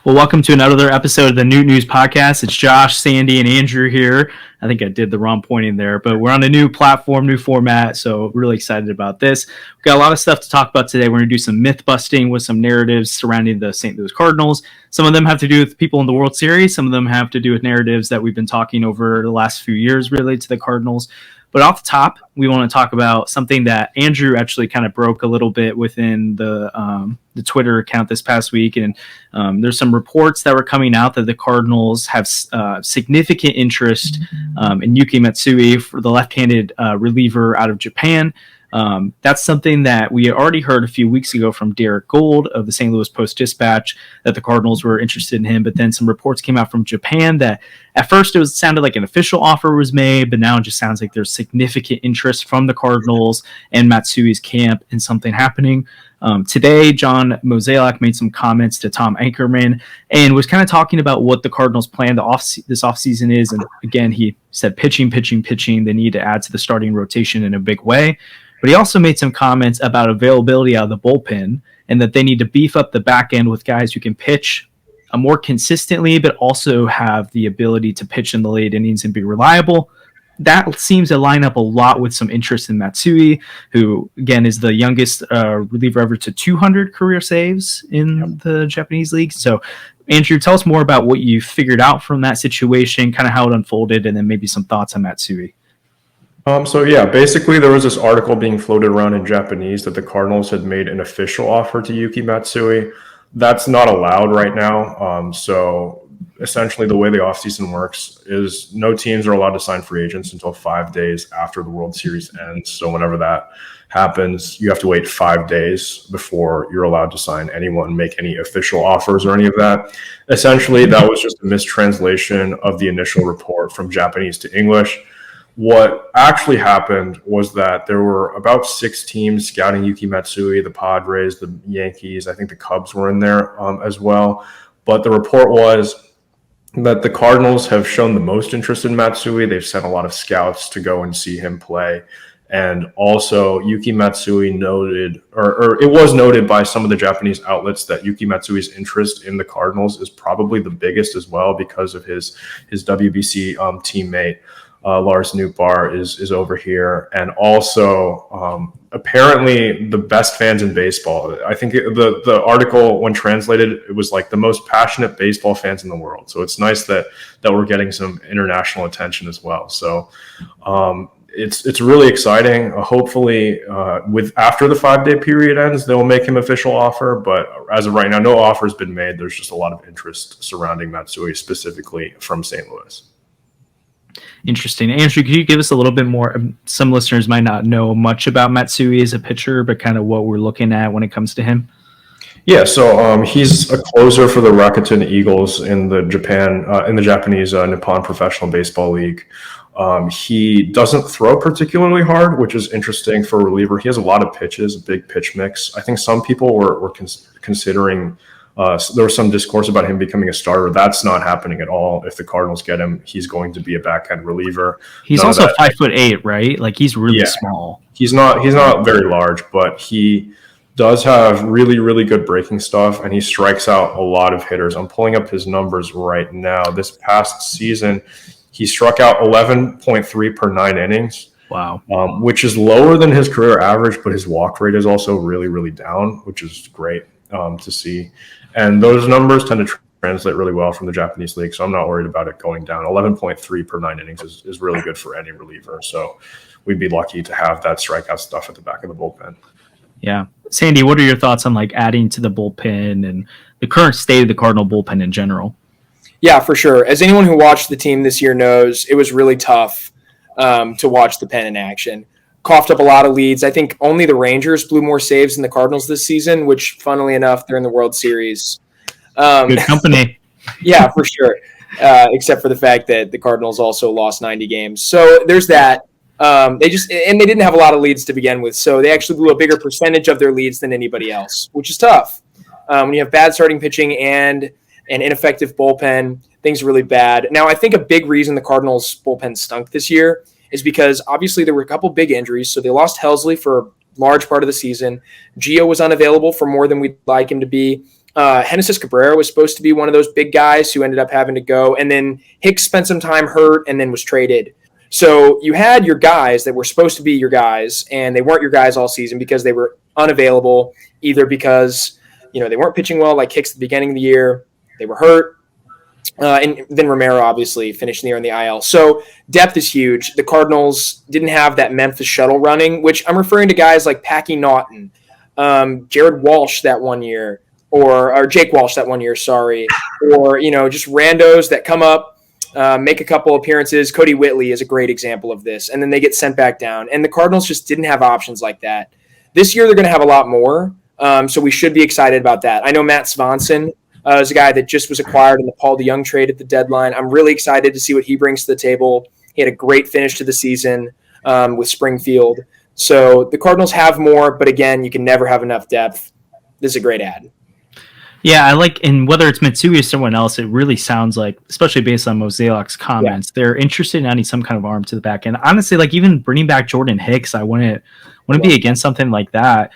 Well, welcome to another episode of the New News Podcast. It's Josh, Sandy, and Andrew here. I think I did the wrong pointing there, but we're on a new platform, new format, so really excited about this. We've got a lot of stuff to talk about today. We're going to do some myth busting with some narratives surrounding the St. Louis Cardinals. Some of them have to do with people in the World Series. Some of them have to do with narratives that we've been talking over the last few years related to the Cardinals. But off the top, we want to talk about something that Andrew actually kind of broke a little bit within the Twitter account this past week. And there's some reports that were coming out that the Cardinals have significant interest in Yuki Matsui, for the left-handed reliever out of Japan. That's something that we already heard a few weeks ago from Derek Gold of the St. Louis Post-Dispatch, that the Cardinals were interested in him. But then some reports came out from Japan that at first it sounded like an official offer was made, but now it just sounds like there's significant interest from the Cardinals and Matsui's camp in something happening. Today, John Mozeliak made some comments to Tom Anchorman and was kind of talking about what the Cardinals' plan this offseason is. And again, he said pitching. They need to add to the starting rotation in a big way. But he also made some comments about availability out of the bullpen and that they need to beef up the back end with guys who can pitch more consistently, but also have the ability to pitch in the late innings and be reliable. That seems to line up a lot with some interest in Matsui, who, again, is the youngest reliever ever to 200 career saves in the Japanese league. So, Andrew, tell us more about what you figured out from that situation, kind of how it unfolded, and then maybe some thoughts on Matsui. Basically there was this article being floated around in Japanese that the Cardinals had made an official offer to Yuki Matsui. That's not allowed right now. So essentially the way the offseason works is no teams are allowed to sign free agents until 5 days after the World Series ends. So whenever that happens, you have to wait 5 days before you're allowed to sign anyone, make any official offers or any of that. Essentially, that was just a mistranslation of the initial report from Japanese to English. What actually happened was that there were about 6 teams scouting Yuki Matsui: the Padres, the Yankees, I think the Cubs were in there as well. But the report was that the Cardinals have shown the most interest in Matsui. They've sent a lot of scouts to go and see him play. And also Yuki Matsui noted, or it was noted by some of the Japanese outlets, that Yuki Matsui's interest in the Cardinals is probably the biggest as well, because of his WBC teammate. Lars Nootbaar is over here, and also apparently the best fans in baseball. I think the article, when translated, it was like the most passionate baseball fans in the world. So it's nice that we're getting some international attention as well. So it's really exciting. Hopefully, after the 5-day period ends, they'll make him official offer. But as of right now, no offer has been made. There's just a lot of interest surrounding Matsui, specifically from St. Louis. Interesting. Andrew, could you give us a little bit more? Some listeners might not know much about Matsui as a pitcher, but kind of what we're looking at when it comes to him. Yeah, so he's a closer for the Rakuten Eagles in the Japanese Nippon Professional Baseball League. He doesn't throw particularly hard, which is interesting for a reliever. He has a lot of pitches, a big pitch mix. I think some people were considering. There was some discourse about him becoming a starter. That's not happening at all. If the Cardinals get him, he's going to be a backhand reliever. He's also 5'8", right? Like, he's really small. He's not very large, but he does have really, really good breaking stuff, and he strikes out a lot of hitters. I'm pulling up his numbers right now. This past season, he struck out 11.3 per 9 innings. Wow. Which is lower than his career average, but his walk rate is also really, really down, which is great to see. And those numbers tend to translate really well from the Japanese league, so I'm not worried about it going down. 11.3 per 9 innings is really good for any reliever, so we'd be lucky to have that strikeout stuff at the back of the bullpen. Yeah. Sandy, what are your thoughts on adding to the bullpen and the current state of the Cardinal bullpen in general? Yeah, for sure. As anyone who watched the team this year knows, it was really tough to watch the pen in action. Coughed up a lot of leads. I think only the Rangers blew more saves than the Cardinals this season, which, funnily enough, they're in the World Series. Good company. Yeah, for sure. Except for the fact that the Cardinals also lost 90 games. So there's that. They didn't have a lot of leads to begin with, so they actually blew a bigger percentage of their leads than anybody else, which is tough. When you have bad starting pitching and an ineffective bullpen, things are really bad. Now, I think a big reason the Cardinals bullpen stunk this year is because obviously there were a couple big injuries. So they lost Helsley for a large part of the season. Gio was unavailable for more than we'd like him to be. Genesis Cabrera was supposed to be one of those big guys who ended up having to go. And then Hicks spent some time hurt and then was traded. So you had your guys that were supposed to be your guys, and they weren't your guys all season because they were unavailable, either because they weren't pitching well like Hicks at the beginning of the year, they were hurt, and then Romero obviously finished the year in the IL. So depth is huge. The Cardinals didn't have that Memphis shuttle running, which I'm referring to guys like Packy Naughton, Jared Walsh that one year, or Jake Walsh that one year, sorry, or just randos that come up, make a couple appearances. Cody Whitley is a great example of this, and then they get sent back down. And the Cardinals just didn't have options like that. This year they're going to have a lot more, so we should be excited about that. I know Matt Swanson is a guy that just was acquired in the Paul DeJong trade at the deadline. I'm really excited to see what he brings to the table. He had a great finish to the season with Springfield. So the Cardinals have more, but again, you can never have enough depth. This is a great ad. Yeah, I like, and whether it's Matsui or someone else, it really sounds like, especially based on Mozeliak's comments, they're interested in adding some kind of arm to the back end. Honestly, like even bringing back Jordan Hicks, I wouldn't be against something like that.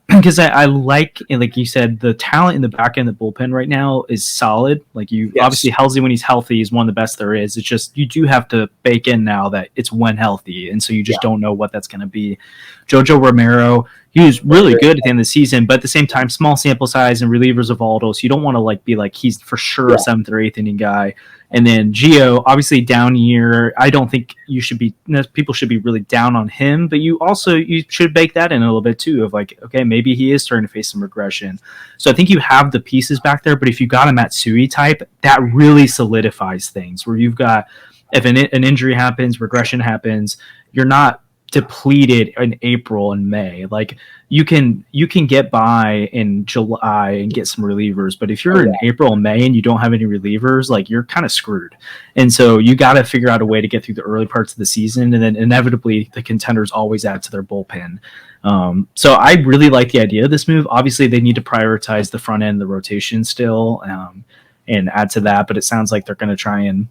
Because I like you said, the talent in the back end of the bullpen right now is solid. Like obviously Halsey, when he's healthy, is one of the best there is. It's just you do have to bake in now that it's when healthy, and so you just don't know what that's going to be. Jojo Romero, he was really good at the end of the season, but at the same time, small sample size and relievers of Aldo, so you don't want to be like he's for sure a 7th or 8th inning guy. And then Gio, obviously down year. I don't think people should be really down on him, but you should bake that in a little bit too of like, okay, maybe he is starting to face some regression. So I think you have the pieces back there, but if you got a Matsui type, that really solidifies things where you've got, if an injury happens, regression happens, you're not depleted in April and May. Like you can get by in July and get some relievers, but if you're in April and May and you don't have any relievers, like you're kind of screwed. And so you got to figure out a way to get through the early parts of the season, and then inevitably the contenders always add to their bullpen. So I really like the idea of this move. Obviously they need to prioritize the front end of the rotation still, and add to that, but it sounds like they're going to try and,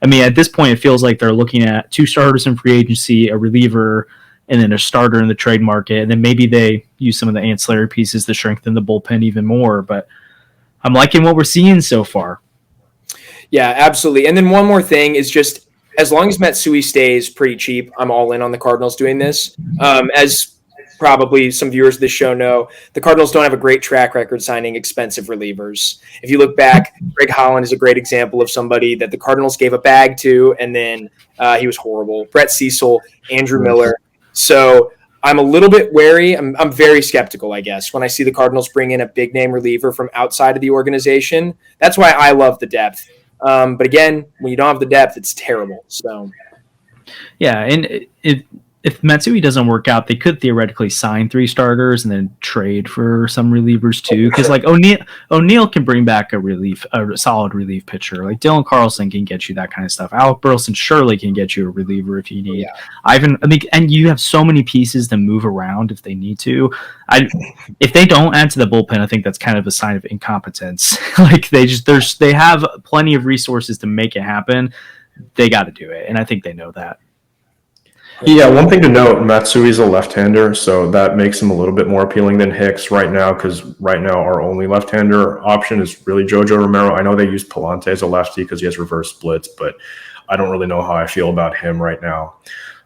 I mean, at this point, it feels like they're looking at 2 starters in free agency, a reliever, and then a starter in the trade market. And then maybe they use some of the ancillary pieces to strengthen the bullpen even more. But I'm liking what we're seeing so far. Yeah, absolutely. And then one more thing is just as long as Matsui stays pretty cheap, I'm all in on the Cardinals doing this. As probably some viewers of this show know, the Cardinals don't have a great track record signing expensive relievers. If you look back, Greg Holland is a great example of somebody that the Cardinals gave a bag to, and then he was horrible. Brett Cecil, Andrew Miller. So I'm a little bit wary. I'm very skeptical, I guess, when I see the Cardinals bring in a big name reliever from outside of the organization. That's why I love the depth. But again, when you don't have the depth, it's terrible. So, yeah, and if Matsui doesn't work out, they could theoretically sign 3 starters and then trade for some relievers too. Because like O'Neill can bring back a solid relief pitcher. Like Dylan Carlson can get you that kind of stuff. Alec Burleson surely can get you a reliever if you need. And you have so many pieces to move around if they need to. If they don't add to the bullpen, I think that's kind of a sign of incompetence. Like they have plenty of resources to make it happen. They got to do it, and I think they know that. Yeah, one thing to note, Matsui's a left-hander, so that makes him a little bit more appealing than Hicks right now, because right now our only left-hander option is really Jojo Romero. I know they use Palante as a lefty because he has reverse splits, but I don't really know how I feel about him right now.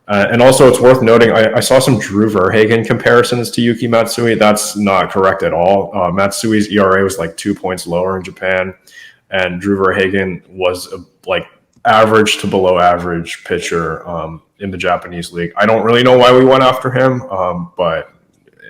And also, it's worth noting, I saw some Drew Verhagen comparisons to Yuki Matsui. That's not correct at all. Matsui's ERA was like 2 points lower in Japan, and Drew Verhagen was average to below average pitcher in the Japanese league. I don't really know why we went after him, but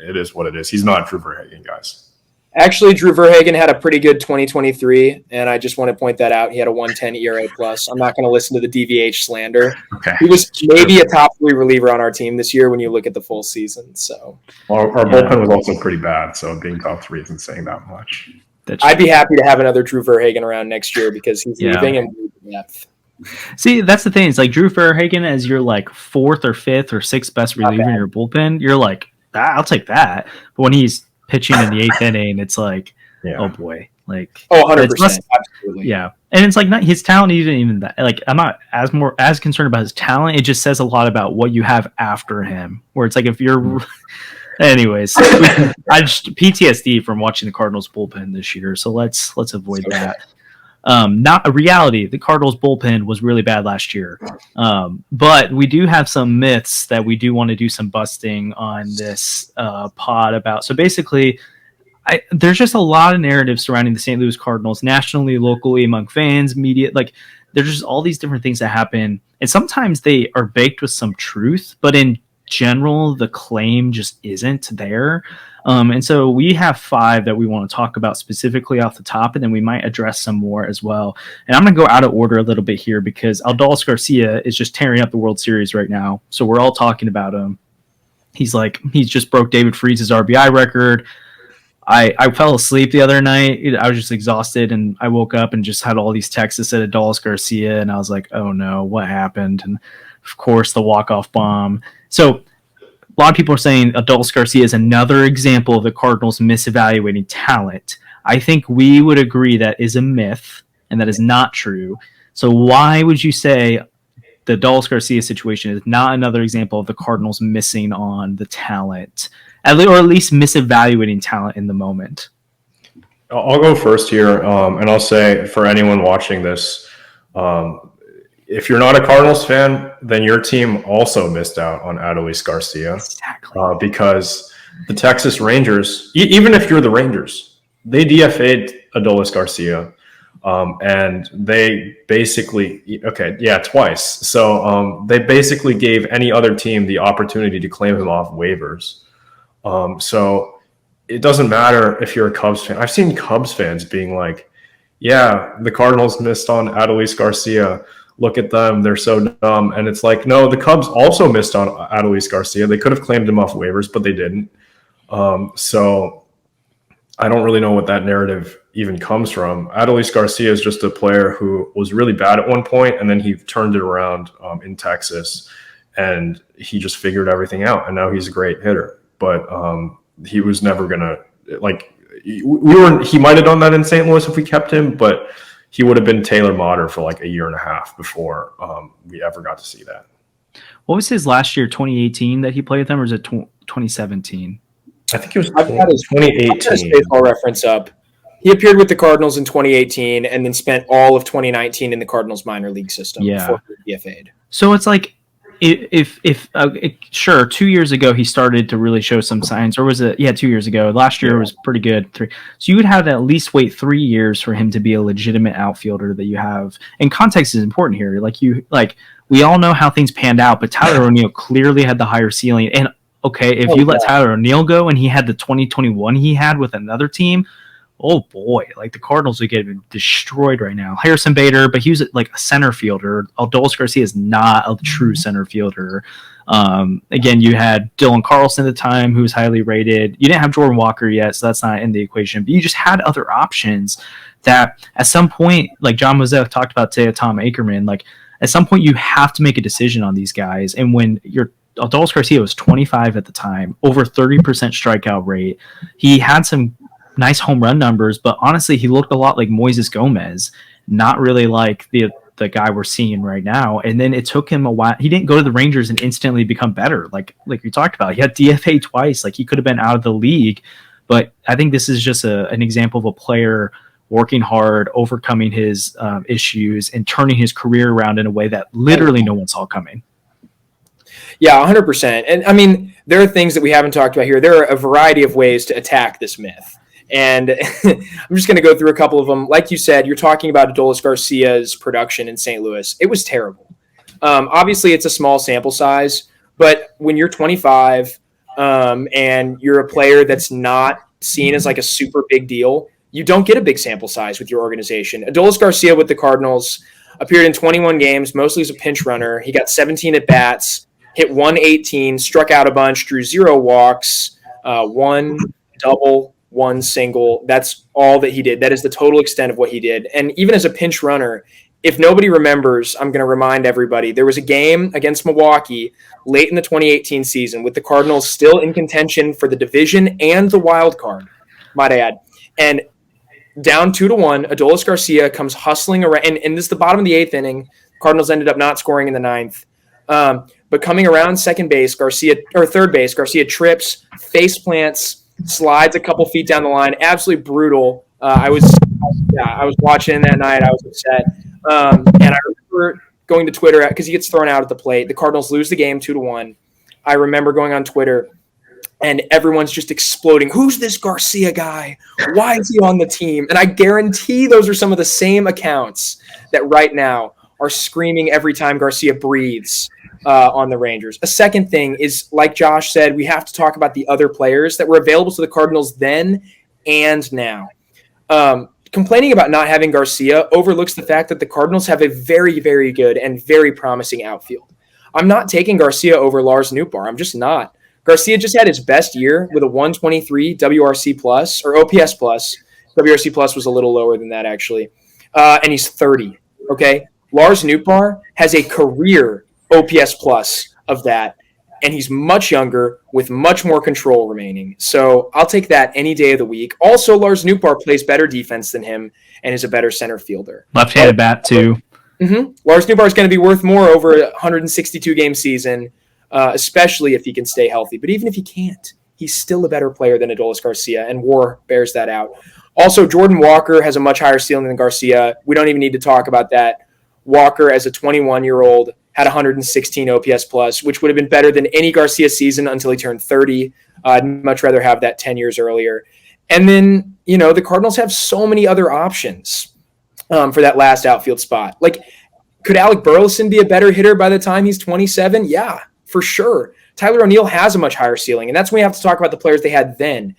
it is what it is. He's not Drew Verhagen, guys. Actually, Drew Verhagen had a pretty good 2023, and I just want to point that out. He had a 110 ERA plus. I'm not going to listen to the DVH slander. Okay. He was maybe a top 3 reliever on our team this year when you look at the full season. So our bullpen was also pretty bad, so being top 3 isn't saying that much. I'd be happy to have another Drew Verhagen around next year because he's leaving and we need depth. See, that's the thing. It's like Drew Verhagen as your 4th or 5th or 6th best reliever in your bullpen. You're like, I'll take that. But when he's pitching in the 8th inning, it's like, oh boy, 100%, absolutely, yeah. And it's like not his talent even that. Like I'm not as concerned about his talent. It just says a lot about what you have after him. Where it's like if you're Anyways, I just PTSD from watching the Cardinals bullpen this year, so let's avoid that. Not a reality. The Cardinals bullpen was really bad last year, but we do have some myths that we do want to do some busting on this pod about. So basically, there's just a lot of narrative surrounding the St. Louis Cardinals, nationally, locally, among fans, media. Like, there's just all these different things that happen, and sometimes they are baked with some truth, but in general, the claim just isn't there. And so we have 5 that we want to talk about specifically off the top, and then we might address some more as well. And I'm going to go out of order a little bit here because Adolis Garcia is just tearing up the World Series right now. So we're all talking about him. He's just broke David Freeze's RBI record. I fell asleep the other night. I was just exhausted, and I woke up and just had all these texts that said Adolis Garcia, and I was like, oh no, what happened? And of course, the walk-off bomb. So a lot of people are saying Adolis Garcia is another example of the Cardinals misevaluating talent. I think we would agree that is a myth, and that is not true. So why would you say the Adolis Garcia situation is not another example of the Cardinals missing on the talent? Or at least misevaluating talent in the moment. I'll go first here, and I'll say for anyone watching this, if you're not a Cardinals fan, then your team also missed out on Adolis Garcia. Exactly. Because the Texas Rangers, even if you're the Rangers, they DFA'd Adolis Garcia, and they basically, twice. So they basically gave any other team the opportunity to claim him off waivers. So it doesn't matter if you're a Cubs fan. I've seen Cubs fans being like, yeah, the Cardinals missed on Adolis Garcia. Look at them. They're so dumb. And it's like, no, the Cubs also missed on Adolis Garcia. They could have claimed him off waivers, but they didn't. So I don't really know what that narrative even comes from. Adolis Garcia is just a player who was really bad at one point, and then he turned it around in Texas, and he just figured everything out, and now he's a great hitter. But he was never gonna he might have done that in St. Louis if we kept him, but he would have been Taylor Motter for like a year and a half before we ever got to see that. What was his last year, 2018, that he played with them, or was it 2017? I think it was 2018. I've got his baseball reference up. He appeared with the Cardinals in 2018 and then spent all of 2019 in the Cardinals minor league system before he DFA'd. So it's like, sure, 2 years ago he started to really show some signs, or was it? Yeah, 2 years ago. Last year was pretty good. So you would have to at least wait 3 years for him to be a legitimate outfielder that you have. And context is important here. We all know how things panned out, but Tyler O'Neill clearly had the higher ceiling. And okay, if you let Tyler O'Neill go and he had the 2021 he had with another team, oh boy, like the Cardinals would get destroyed right now. Harrison Bader, but he was like a center fielder. Adolis Garcia is not a true center fielder. Again, you had Dylan Carlson at the time, who was highly rated. You didn't have Jordan Walker yet, so that's not in the equation. But you just had other options that at some point, like John Mozeliak talked about today, Tom Ackerman, like at some point you have to make a decision on these guys. And when Adolis Garcia was 25 at the time, over 30% strikeout rate. He had some nice home run numbers, but honestly, he looked a lot like Moises Gomez, not really like the guy we're seeing right now. And then it took him a while. He didn't go to the Rangers and instantly become better, like we talked about. He had DFA twice. Like, he could have been out of the league. But I think this is just an example of a player working hard, overcoming his issues, and turning his career around in a way that literally no one saw coming. Yeah, 100%. And I mean, there are things that we haven't talked about here. There are a variety of ways to attack this myth. And I'm just going to go through a couple of them. Like you said, you're talking about Adolis Garcia's production in St. Louis. It was terrible. Obviously, it's a small sample size, but when you're 25 and you're a player that's not seen as like a super big deal, you don't get a big sample size with your organization. Adolis Garcia with the Cardinals appeared in 21 games, mostly as a pinch runner. He got 17 at-bats, hit 118, struck out a bunch, drew 0 walks, 1 double, 1 single. That's all that he did. That is the total extent of what he did. And even as a pinch runner, if nobody remembers, I'm going to remind everybody, there was a game against Milwaukee late in the 2018 season with the Cardinals still in contention for the division and the wild card, might I add. And down 2-1, Adolis Garcia comes hustling around, and this is the bottom of the 8th inning. Cardinals ended up not scoring in the 9th. But But coming around second base, third base, Garcia trips, face plants, slides a couple feet down the line. Absolutely brutal. I was watching that night. I was upset. And I remember going to Twitter because he gets thrown out at the plate. The Cardinals lose the game 2-1. I remember going on Twitter and everyone's just exploding. Who's this Garcia guy? Why is he on the team? And I guarantee those are some of the same accounts that right now are screaming every time Garcia breathes on the Rangers. A second thing is, like Josh said, we have to talk about the other players that were available to the Cardinals then and now. Complaining about not having Garcia overlooks the fact that the Cardinals have a very, very good and very promising outfield. I'm not taking Garcia over Lars Nootbaar. I'm just not. Garcia just had his best year with a 123 WRC plus or OPS plus. WRC plus was a little lower than that, actually. And he's 30. Okay. Lars Nootbaar has a career OPS plus of that, and he's much younger with much more control remaining. So I'll take that any day of the week. Also, Lars Nootbaar plays better defense than him and is a better center fielder. Left-handed bat, too. Mm-hmm. Lars Nootbaar is going to be worth more over a 162-game season, especially if he can stay healthy. But even if he can't, he's still a better player than Adolis Garcia, and WAR bears that out. Also, Jordan Walker has a much higher ceiling than Garcia. We don't even need to talk about that. Walker, as a 21-year-old, had 116 OPS plus, which would have been better than any Garcia season until he turned 30. I'd much rather have that 10 years earlier. And then, the Cardinals have so many other options for that last outfield spot. Like, could Alec Burleson be a better hitter by the time he's 27? Yeah, for sure. Tyler O'Neill has a much higher ceiling, and that's when we have to talk about the players they had then.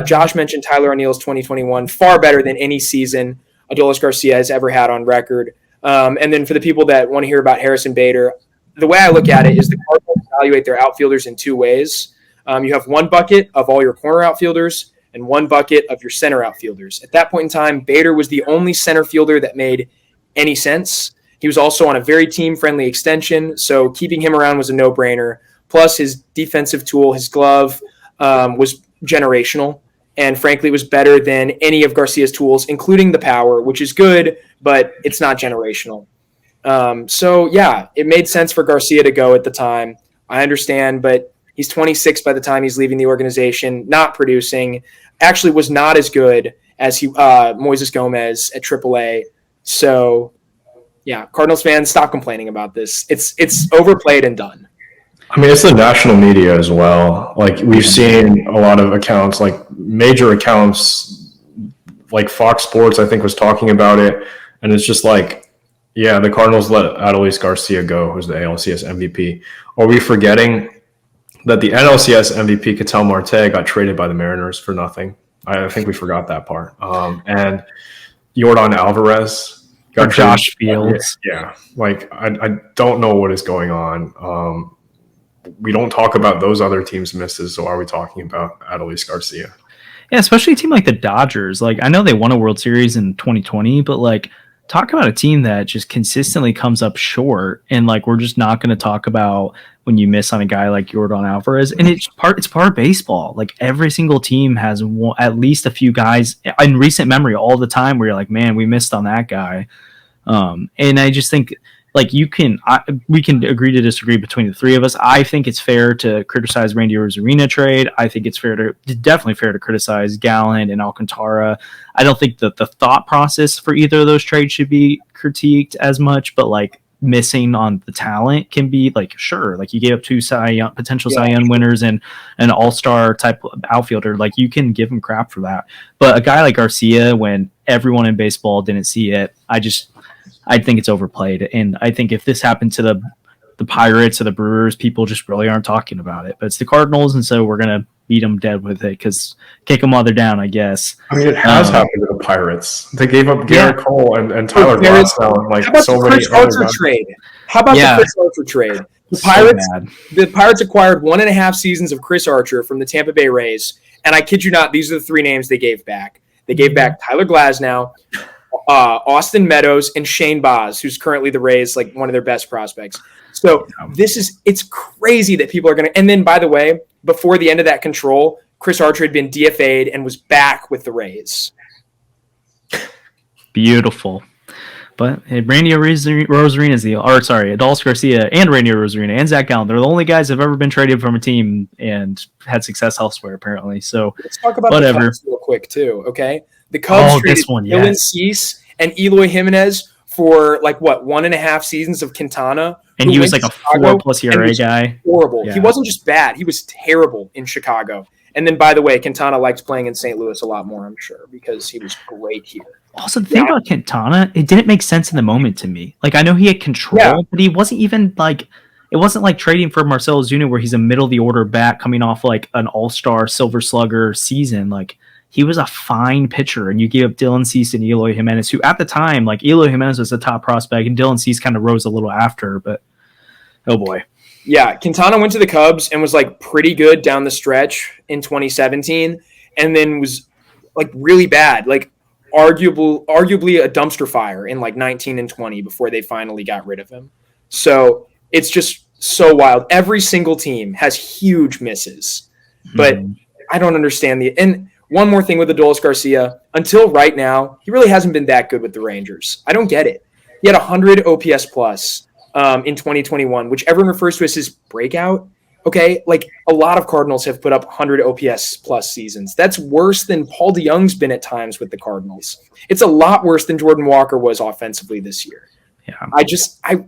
Josh mentioned Tyler O'Neill's 2021, far better than any season Adolis Garcia has ever had on record. And then for the people that want to hear about Harrison Bader, the way I look at it is the Cardinals evaluate their outfielders in two ways. You have one bucket of all your corner outfielders and one bucket of your center outfielders. At that point in time, Bader was the only center fielder that made any sense. He was also on a very team-friendly extension, so keeping him around was a no-brainer. Plus, his defensive tool, his glove, was generational. And frankly, it was better than any of Garcia's tools, including the power, which is good, but it's not generational. So, yeah, it made sense for Garcia to go at the time. I understand, but he's 26 by the time he's leaving the organization, not producing, actually was not as good as Moises Gomez at AAA. So, yeah, Cardinals fans, stop complaining about this. It's overplayed and done. I mean, it's the national media as well. Like, we've seen a lot of accounts, like major accounts, like Fox Sports, I think, was talking about it. And it's just like, yeah, the Cardinals let Adolis Garcia go, who's the ALCS MVP. Are we forgetting that the NLCS MVP, Ketel Marte, got traded by the Mariners for nothing? I think we forgot that part. And Yordan Alvarez got Josh Fields. Yeah. Like, I don't know what is going on. We don't talk about those other teams' misses, so are we talking about Adolis Garcia? Yeah, especially a team like the Dodgers. Like, I know they won a World Series in 2020, but like, talk about a team that just consistently comes up short, and like, we're just not going to talk about when you miss on a guy like Yordan Alvarez. And it's part of baseball. Like, every single team has at least a few guys in recent memory all the time where you're like, man, we missed on that guy. And I just think, like, we can agree to disagree between the three of us. I think it's fair to criticize Randy Arozarena trade. I think it's definitely fair to criticize Gallen and Alcantara. I don't think that the thought process for either of those trades should be critiqued as much, but like, missing on the talent can be like, sure, like, you gave up two potential Cy Young winners and an all-star type outfielder. Like, you can give him crap for that. But a guy like Garcia, when everyone in baseball didn't see it, I think it's overplayed. And I think if this happened to the Pirates or the Brewers, people just really aren't talking about it. But it's the Cardinals, and so we're going to beat them dead with it because kick them while they're down, I guess. I mean, it has happened to the Pirates. They gave up Garrett Cole and Tyler Glasnow and like so many Chris Archer trade? How about the Chris Archer trade? The Pirates acquired 1.5 seasons of Chris Archer from the Tampa Bay Rays, and I kid you not, these are the three names they gave back. They gave back Tyler Glasnow, Austin Meadows, and Shane Baz, who's currently the Rays, like, one of their best prospects. So it's crazy that people are going to, and then, by the way, before the end of that control, Chris Archer had been DFA'd and was back with the Rays. Beautiful. But Randy Arozarena is Adolis Garcia and Randy Arozarena and Zach Gallen. They're the only guys that have ever been traded from a team and had success elsewhere, apparently. So let's talk about whatever. the Cubs real quick too. Okay, the Cubs traded Dylan Cease and Eloy Jimenez for 1.5 seasons of Quintana, and he was like a 4+ ERA guy. Horrible. Yeah. He wasn't just bad; he was terrible in Chicago. And then, by the way, Quintana liked playing in St. Louis a lot more, I'm sure, because he was great here. Also, the thing about Quintana, it didn't make sense in the moment to me. Like, I know he had control, but he wasn't even it wasn't like trading for Marcell Ozuna where he's a middle of the order bat coming off like an all-star Silver Slugger season. Like, he was a fine pitcher, and you gave up Dylan Cease and Eloy Jimenez, who at the time, Eloy Jimenez was the top prospect, and Dylan Cease kind of rose a little after, but oh boy. Yeah, Quintana went to the Cubs and was pretty good down the stretch in 2017, and then was really bad, arguably a dumpster fire in 19 and 20 before they finally got rid of him. So it's just so wild. Every single team has huge misses, but I don't understand and one more thing with Adolis Garcia, until right now, he really hasn't been that good with the Rangers. I don't get it. He had 100 OPS plus in 2021, which everyone refers to as his breakout. Okay, a lot of Cardinals have put up 100 OPS plus seasons. That's worse than Paul DeYoung's been at times with the Cardinals. It's a lot worse than Jordan Walker was offensively this year. Yeah,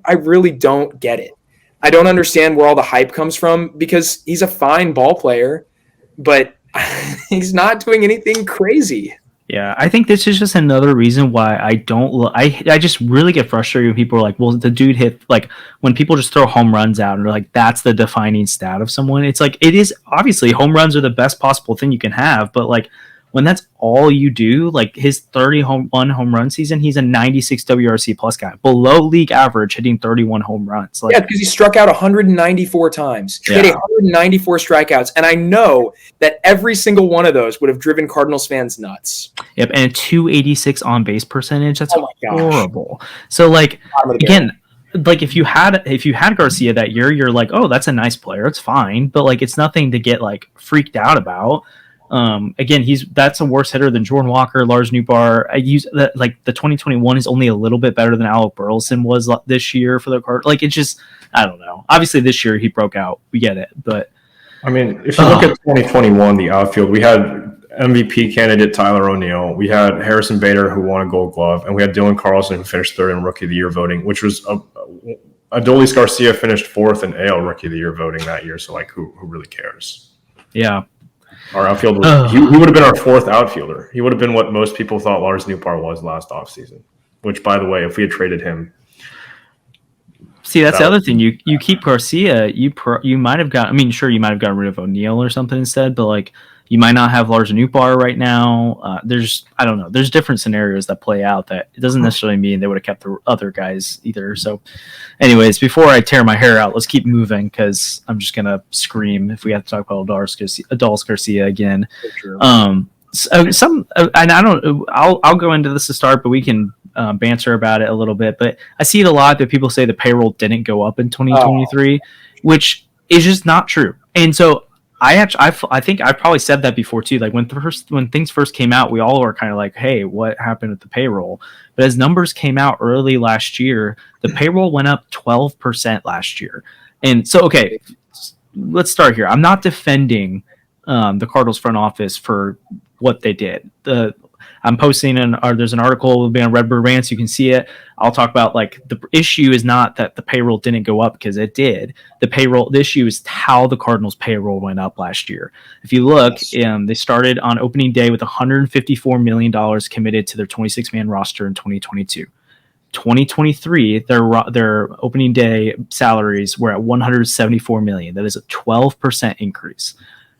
I really don't get it. I don't understand where all the hype comes from because he's a fine ball player, but he's not doing anything crazy. Yeah, I think this is just another reason why I don't. I just really get frustrated when people are like, "Well, the dude hit when people just throw home runs out and they're like, that's the defining stat of someone." It's it is obviously home runs are the best possible thing you can have, but when that's all you do, his 31 home run season, he's a 96 WRC plus guy, below league average, hitting 31 home runs. Because he struck out 194 times. He had 194 strikeouts, and I know that every single one of those would have driven Cardinals fans nuts. Yep, and a 286 on base percentage. That's horrible. So again, if you had Garcia that year, you're oh, that's a nice player, it's fine, but it's nothing to get freaked out about. Again, that's a worse hitter than Jordan Walker, Lars Nootbaar. I use that the 2021 is only a little bit better than Alec Burleson was this year for the card. It's just, I don't know. Obviously this year he broke out. We get it, but I mean, if you look at 2021, the outfield, we had MVP candidate Tyler O'Neill, we had Harrison Bader who won a Gold Glove, and we had Dylan Carlson who finished third in Rookie of the Year voting, which was Adolis Garcia finished fourth in AL Rookie of the Year voting that year. So who really cares? Yeah. Our outfielder, he would have been our fourth outfielder. He would have been what most people thought Lars Nootbaar was last offseason, which, by the way, if we had traded him. See, that's the other thing. You keep Garcia, you might have got, you might have gotten rid of O'Neill or something instead, but you might not have Lars Nootbaar right now. I don't know. There's different scenarios that play out that it doesn't necessarily mean they would have kept the other guys either. So anyways, before I tear my hair out, let's keep moving because I'm just going to scream if we have to talk about Adolis Garcia again. Sure. And I'll go into this to start, but we can banter about it a little bit. But I see it a lot that people say the payroll didn't go up in 2023, which is just not true. And so I think I probably said that before too. When things first came out, we all were kind of like, "Hey, what happened with the payroll?" But as numbers came out early last year, the payroll went up 12% last year. And so, okay, let's start here. I'm not defending the Cardinals front office for what they did. I'm posting there's an article will be on Redbird Rants. You can see it. I'll talk about the issue is not that the payroll didn't go up because it did. The issue is how the Cardinals payroll went up last year. If you look, they started on opening day with $154 million committed to their 26-man roster in 2022. 2023, their opening day salaries were at $174 million. That is a 12% increase.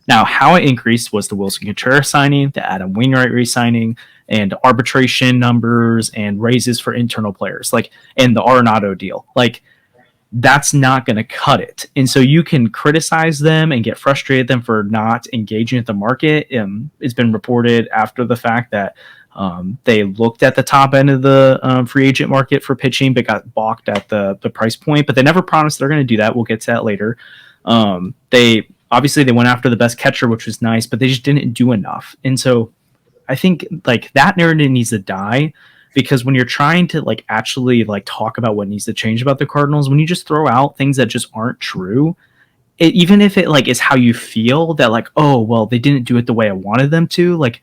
Now, how it increased was the Wilson Contreras signing, the Adam Wainwright re-signing, and arbitration numbers and raises for internal players, and the Arenado deal. That's not going to cut it. And so you can criticize them and get frustrated at them for not engaging at the market. It's been reported after the fact that they looked at the top end of the free agent market for pitching, but got balked at the price point. But they never promised they're going to do that. We'll get to that later. Obviously, they went after the best catcher, which was nice, but they just didn't do enough. And so I think that narrative needs to die. because when you're trying to like actually like talk about what needs to change about the Cardinals, when you just throw out things that just aren't true, even if it like is how you feel that like, oh well, they didn't do it the way I wanted them to, like,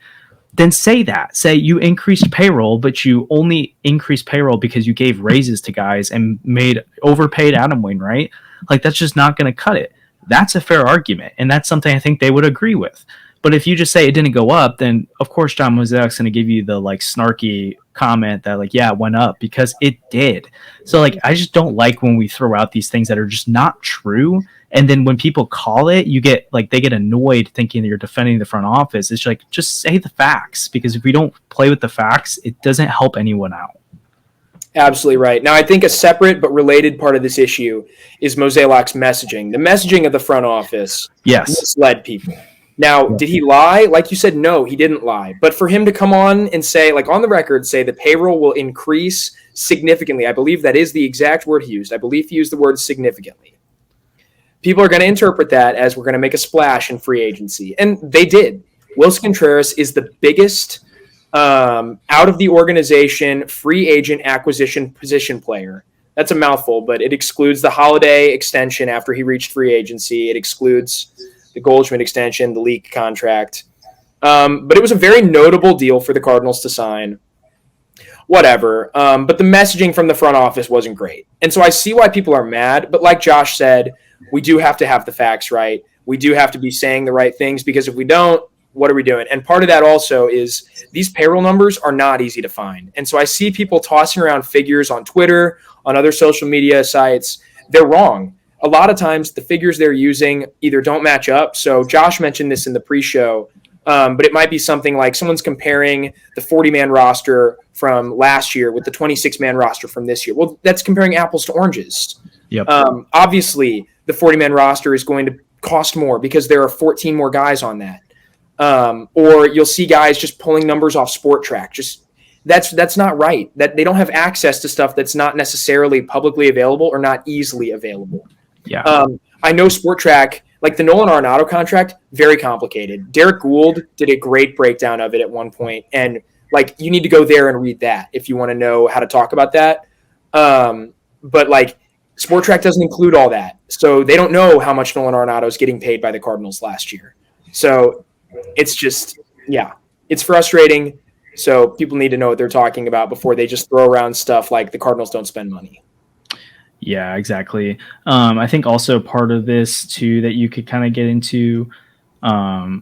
then say that. Say you increased payroll, but you only increased payroll because you gave raises to guys and made overpaid Adam Wainwright. Like, that's just not going to cut it. That's a fair argument, and that's something I think they would agree with. But if you just say it didn't go up, then of course John Mozeliak's going to give you the like snarky comment that like, yeah, it went up, because it did. So like, I just don't like when we throw out these things that are just not true, and then when people call it, you get like, they get annoyed thinking that you're defending the front office. It's like, just say the facts, because if we don't play with the facts, it doesn't help anyone out. Absolutely right. Now, I think a separate but related part of this issue is Mozeliak's messaging. The messaging of the front office misled people. Now, did he lie? Like you said, no, he didn't lie. But for him to come on and say, like on the record, say the payroll will increase significantly. I believe that is the exact word he used. I believe he used the word significantly. People are going to interpret that as we're going to make a splash in free agency. And they did. Wilson Contreras is the biggest out of the organization free agent acquisition position player. That's a mouthful, but it excludes the Holiday extension after he reached free agency. It excludes the Goldschmidt extension, the league contract. But it was a very notable deal for the Cardinals to sign. Whatever. But the messaging from the front office wasn't great. And so I see why people are mad. But like Josh said, we do have to have the facts right. We do have to be saying the right things, because if we don't, what are we doing? And part of that also is these payroll numbers are not easy to find. And so I see people tossing around figures on Twitter, on other social media sites. They're wrong. A lot of times the figures they're using either don't match up. So Josh mentioned this in the pre-show, but it might be something like someone's comparing the 40-man roster from last year with the 26-man roster from this year. Well, that's comparing apples to oranges. Yep. Obviously, the 40-man roster is going to cost more because there are 14 more guys on that. Or you'll see guys just pulling numbers off Sport Track. Just that's not right. That they don't have access to stuff that's not necessarily publicly available or not easily available. Yeah. I know Sport Track, like the Nolan Arenado contract, very complicated. Derek Gould did a great breakdown of it at one point, and like you need to go there and read that if you want to know how to talk about that. But like Sport Track doesn't include all that, so they don't know how much Nolan Arenado is getting paid by the Cardinals last year. So it's just, yeah, it's frustrating. So people need to know what they're talking about before they just throw around stuff like the Cardinals don't spend money. Yeah, exactly. I think also part of this too that you could kind of get into, I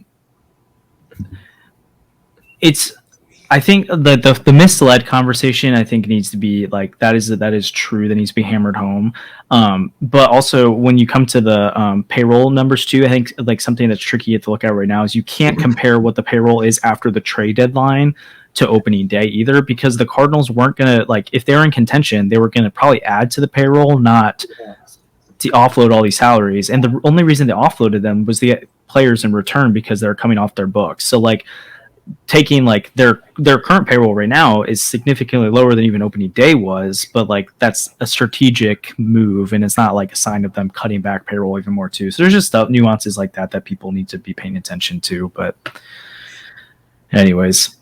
think the misled conversation, I think, needs to be like that is true. That needs to be hammered home. But also when you come to the payroll numbers too, I think like something that's tricky to look at right now is you can't compare what the payroll is after the trade deadline to opening day either, because the Cardinals weren't gonna, like, if they're in contention, they were gonna probably add to the payroll, not to offload all these salaries. And the only reason they offloaded them was the players in return because they're coming off their books. So like taking like their current payroll right now is significantly lower than even opening day was, but like that's a strategic move, and it's not like a sign of them cutting back payroll even more too. So there's just nuances like that people need to be paying attention to. But anyways,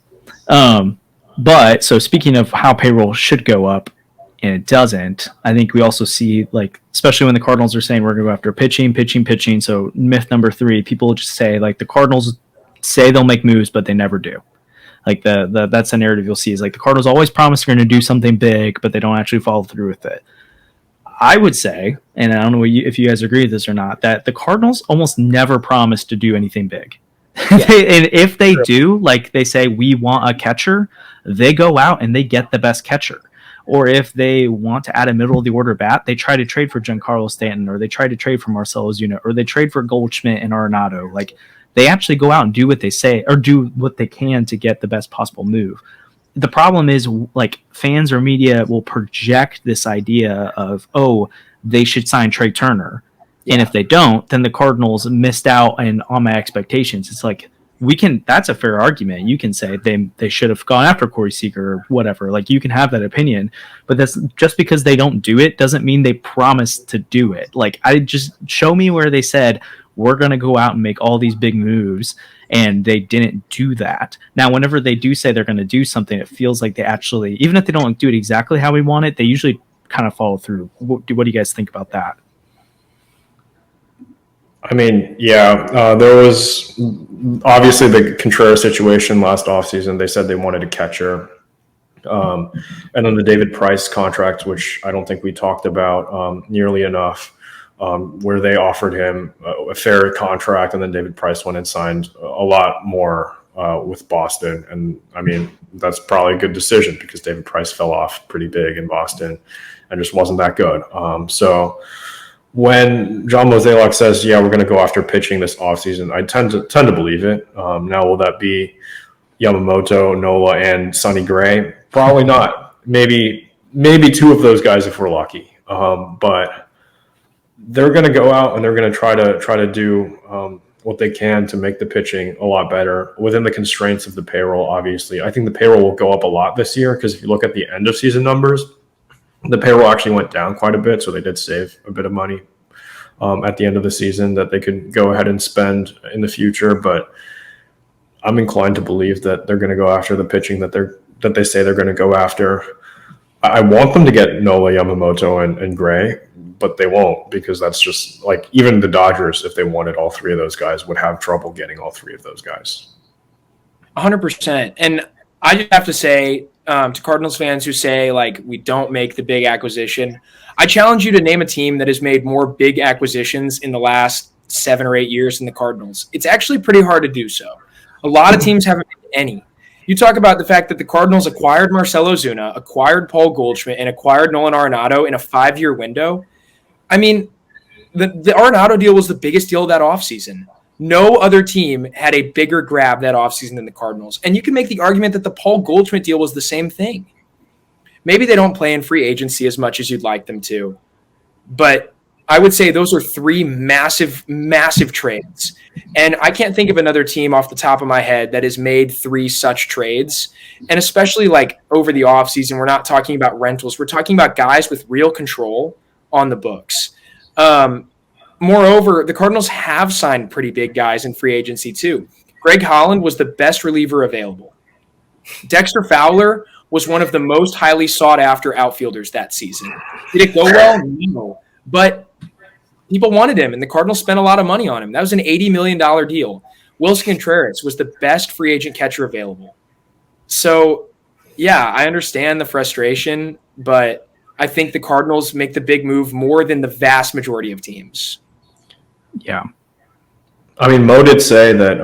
but so speaking of how payroll should go up and it doesn't, I think we also see, like, especially when the Cardinals are saying we're going to go after pitching. So myth number 3, people just say like the Cardinals say they'll make moves, but they never do. Like that's the narrative you'll see is like the Cardinals always promise they're going to do something big, but they don't actually follow through with it. I would say, and I don't know if you guys agree with this or not, that the Cardinals almost never promise to do anything big. Yeah. And if they do, like they say, we want a catcher, they go out and they get the best catcher. Or if they want to add a middle of the order bat, they try to trade for Giancarlo Stanton, or they try to trade for Marcell Ozuna, or they trade for Goldschmidt and Arenado. Like they actually go out and do what they say, or do what they can to get the best possible move. The problem is, like, fans or media will project this idea of, oh, they should sign Trey Turner. Yeah. And if they don't, then the Cardinals missed out on my expectations. It's like, that's a fair argument. You can say they should have gone after Corey Seager or whatever. Like, you can have that opinion, but that's just because they don't do it doesn't mean they promise to do it. Like, I just show me where they said we're going to go out and make all these big moves, and they didn't do that. Now, whenever they do say they're going to do something, it feels like they actually, even if they don't do it exactly how we want it, they usually kind of follow through. What do you guys think about that? I mean, yeah, there was obviously the Contreras situation last offseason. They said they wanted a catcher. And then the David Price contract, which I don't think we talked about nearly enough, where they offered him a fair contract, and then David Price went and signed a lot more with Boston. And I mean, that's probably a good decision because David Price fell off pretty big in Boston and just wasn't that good. So when John Mozeliak says, yeah, we're going to go after pitching this offseason, I tend to believe it. Now, will that be Yamamoto, Nola, and Sonny Gray? Probably not. Maybe two of those guys if we're lucky. But they're going to go out and they're going to try to do what they can to make the pitching a lot better within the constraints of the payroll. Obviously, I think the payroll will go up a lot this year because if you look at the end of season numbers, the payroll actually went down quite a bit, so they did save a bit of money at the end of the season that they could go ahead and spend in the future. But I'm inclined to believe that they're going to go after the pitching that they say they're going to go after. I want them to get Nola, Yamamoto, and Gray, but they won't because that's just like even the Dodgers, if they wanted all three of those guys, would have trouble getting all three of those guys. 100%. And I just have to say to Cardinals fans who say, like, we don't make the big acquisition, I challenge you to name a team that has made more big acquisitions in the last 7 or 8 years than the Cardinals. It's actually pretty hard to do so. A lot of teams haven't made any. You talk about the fact that the Cardinals acquired Marcell Ozuna, acquired Paul Goldschmidt, and acquired Nolan Arenado in a 5-year window. I mean, the Arenado deal was the biggest deal of that offseason. No other team had a bigger grab that offseason than the Cardinals. And you can make the argument that the Paul Goldschmidt deal was the same thing. Maybe they don't play in free agency as much as you'd like them to. But I would say those are 3 massive, massive trades. And I can't think of another team off the top of my head that has made 3 such trades. And especially like over the offseason, we're not talking about rentals. We're talking about guys with real control on the books. Moreover, the Cardinals have signed pretty big guys in free agency too. Greg Holland was the best reliever available. Dexter Fowler was one of the most highly sought after outfielders that season. Did it go well? No. But people wanted him, and the Cardinals spent a lot of money on him. That was an $80 million deal. Willson Contreras was the best free agent catcher available. So, yeah, I understand the frustration, but I think the Cardinals make the big move more than the vast majority of teams. Yeah. I mean, Mo did say that,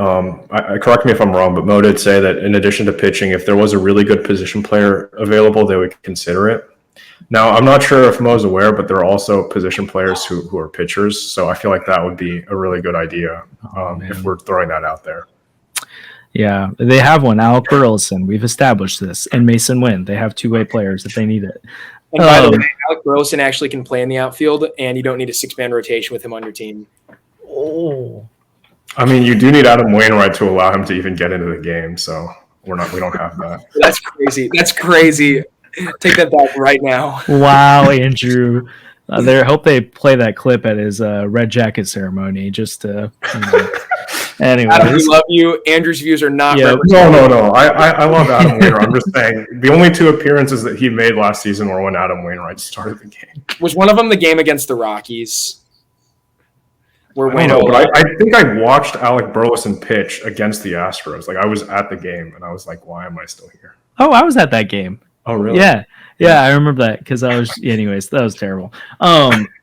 correct me if I'm wrong, but Mo did say that in addition to pitching, if there was a really good position player available, they would consider it. Now, I'm not sure if Mo's aware, but there are also position players who are pitchers. So I feel like that would be a really good idea if we're throwing that out there. Yeah, they have one, Alec Burleson. We've established this. And Mason Wynn. They have two-way players if they need it. And by the way, Alec Burleson actually can play in the outfield, and you don't need a 6-man rotation with him on your team. Oh. I mean, you do need Adam Wainwright to allow him to even get into the game. So we don't have that. That's crazy. That's crazy. Take that back right now. Wow, Andrew. I hope they play that clip at his red jacket ceremony just to, anyway. Adam, we love you. Andrew's views are not. Yeah, no. I love Adam Wainwright. I'm just saying the only 2 appearances that he made last season were when Adam Wainwright started the game. Was one of them the game against the Rockies? I think I watched Alec Burleson pitch against the Astros. Like I was at the game and I was like, why am I still here? Oh, I was at that game. Oh, really? Yeah, I remember that because I was. Anyways, that was terrible.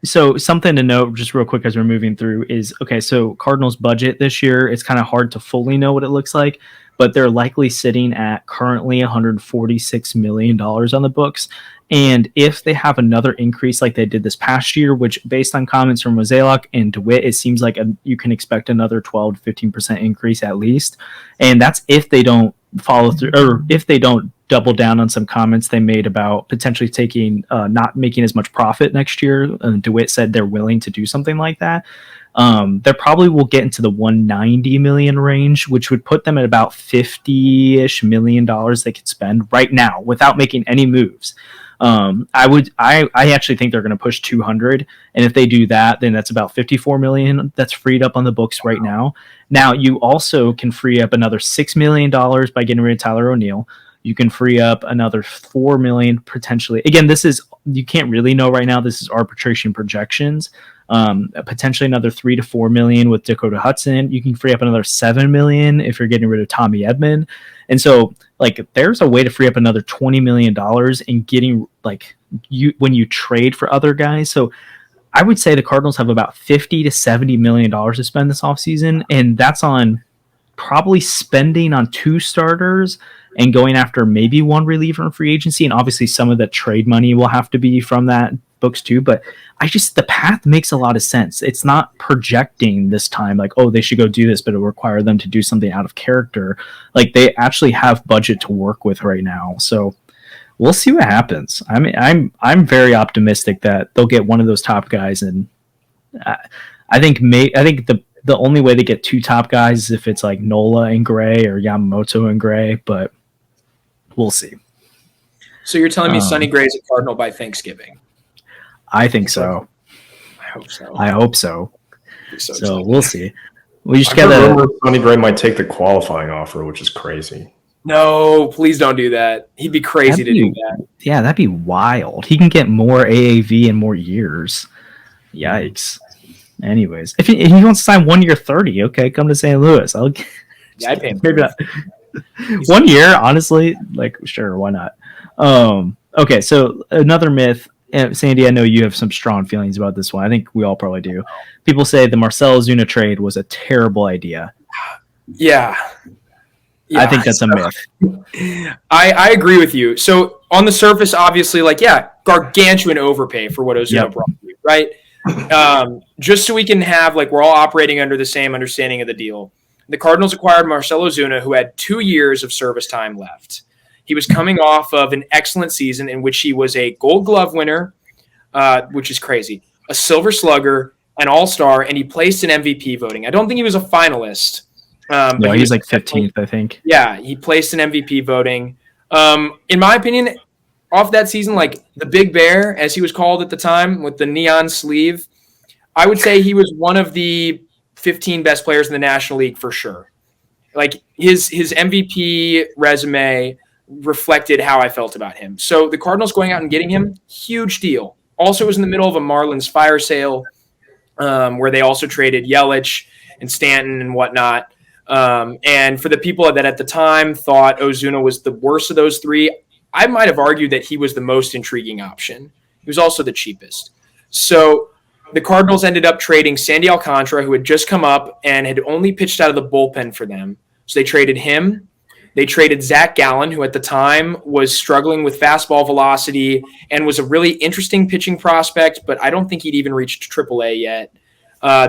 So something to note, just real quick as we're moving through, is okay. So Cardinals' budget this year, it's kind of hard to fully know what it looks like, but they're likely sitting at currently $146 million on the books. And if they have another increase like they did this past year, which based on comments from Mozeliak and DeWitt, it seems like you can expect another 12 to 15% increase at least. And that's if they don't follow through, or if they don't double down on some comments they made about potentially taking not making as much profit next year. DeWitt said they're willing to do something like that. They probably will get into the 190 million range, which would put them at about $50-ish million they could spend right now without making any moves. I actually think they're going to push 200, and if they do that, then that's about 54 million that's freed up on the books right now. Now you also can free up another $6 million by getting rid of Tyler O'Neill. You can free up another 4 million potentially. Again, this is, you can't really know right now. This is arbitration projections. Potentially another 3 to 4 million with Dakota Hudson. You can free up another 7 million if you're getting rid of Tommy Edman. And so, like, there's a way to free up another $20 million in getting, like, when you trade for other guys. So I would say the Cardinals have about 50 to 70 million dollars to spend this offseason, and that's on probably spending on 2 starters and going after maybe 1 reliever in free agency. And obviously some of the trade money will have to be from that books too. But the path makes a lot of sense. It's not projecting this time like, oh, they should go do this, but it'll require them to do something out of character. Like, they actually have budget to work with right now. So we'll see what happens. I mean, I'm very optimistic that they'll get one of those top guys. And I think the only way they get 2 top guys is if it's like Nola and Gray or Yamamoto and Gray, but we'll see. So you're telling me Sonny Gray's a Cardinal by Thanksgiving? I think so. I hope so. So we'll see. We just remember Sonny Gray might take the qualifying offer, which is crazy. No, please don't do that. He'd be crazy to do that. Yeah, that'd be wild. He can get more AAV and more years. Yikes. Anyways, if he wants to sign 1 year 30, okay, come to St. Louis. I'd pay him. Maybe not. 1 year, honestly, like, sure, why not? Okay, so another myth. Sandy, I know you have some strong feelings about this one. I think we all probably do. People say the Marcell Ozuna trade was a terrible idea. Yeah. I think that's a myth. I agree with you. So on the surface, obviously, like, yeah, gargantuan overpay for what Ozuna brought you, right? Just so we can have, like, we're all operating under the same understanding of the deal. The Cardinals acquired Marcell Ozuna, who had 2 years of service time left. He was coming off of an excellent season in which he was a Gold Glove winner, which is crazy, a Silver Slugger, an All-Star, and he placed in MVP voting. I don't think he was a finalist. No, he was like 15th, I think. Yeah, he placed in MVP voting. In my opinion, off that season, like the Big Bear, as he was called at the time, with the neon sleeve, I would say he was one of the 15 best players in the National League for sure. Like, his MVP resume reflected how I felt about him. So the Cardinals going out and getting him, huge deal. Also was in the middle of a Marlins fire sale, where they also traded Yelich and Stanton and whatnot. And for the people that at the time thought Ozuna was the worst of those 3, I might have argued that he was the most intriguing option. He was also the cheapest. So the Cardinals ended up trading Sandy Alcantara, who had just come up and had only pitched out of the bullpen for them. So they traded him. They traded Zach Gallen, who at the time was struggling with fastball velocity and was a really interesting pitching prospect, but I don't think he'd even reached AAA yet.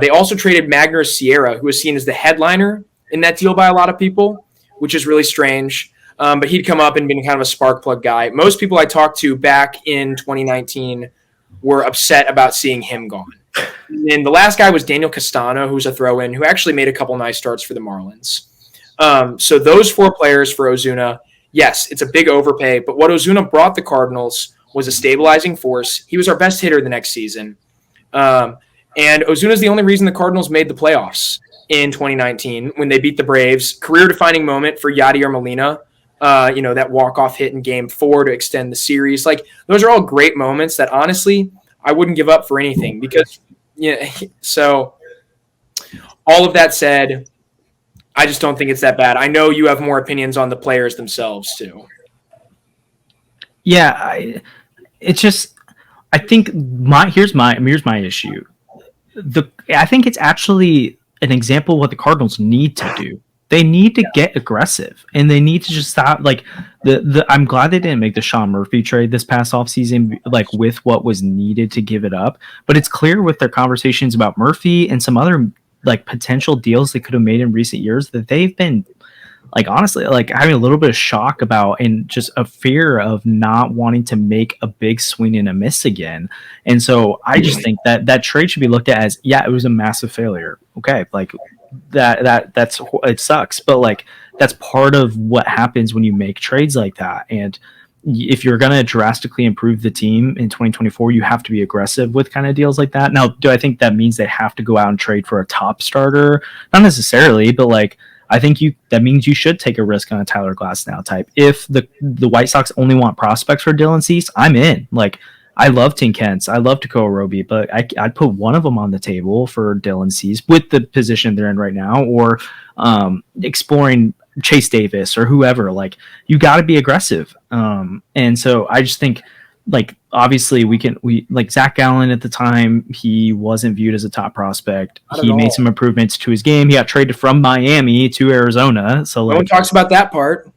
They also traded Magner Sierra, who was seen as the headliner in that deal by a lot of people, which is really strange. But he'd come up and been kind of a spark plug guy. Most people I talked to back in 2019 were upset about seeing him gone. And the last guy was Daniel Castano, who's a throw-in, who actually made a couple nice starts for the Marlins. So those 4 players for Ozuna, yes, it's a big overpay, but what Ozuna brought the Cardinals was a stabilizing force. He was our best hitter the next season. And Ozuna is the only reason the Cardinals made the playoffs in 2019 when they beat the Braves. Career-defining moment for Yadier Molina, that walk-off hit in Game 4 to extend the series. Like, those are all great moments that, honestly, I wouldn't give up for anything because, so all of that said, I just don't think it's that bad. I know you have more opinions on the players themselves too. Yeah, I think here's my issue. I think it's actually an example of what the Cardinals need to do. They need to get aggressive, and they need to just stop. Like, I'm glad they didn't make the Sean Murphy trade this past offseason, like, with what was needed to give it up. But it's clear with their conversations about Murphy and some other, like, potential deals they could have made in recent years that they've been, like, honestly, like, having a little bit of shock about and just a fear of not wanting to make a big swing and a miss again. And so I just think that trade should be looked at as, yeah, it was a massive failure. Okay, like, that's it sucks, but, like, that's part of what happens when you make trades like that. And if you're going to drastically improve the team in 2024, you have to be aggressive with kind of deals like that. Now, do I think that means they have to go out and trade for a top starter? Not necessarily, but like, I think that means you should take a risk on a Tyler Glasnow type. If the White Sox only want prospects for Dylan Cease, I'm in. Like, I love Tink Hence, I love Takeo Roby, but I'd put one of them on the table for Dylan Cease with the position they're in right now, or exploring Chase Davis or whoever. Like, you got to be aggressive. And so I just think, like, obviously we like Zach Gallen at the time, he wasn't viewed as a top prospect. He made some improvements to his game. He got traded from Miami to Arizona. So no one talks about that part.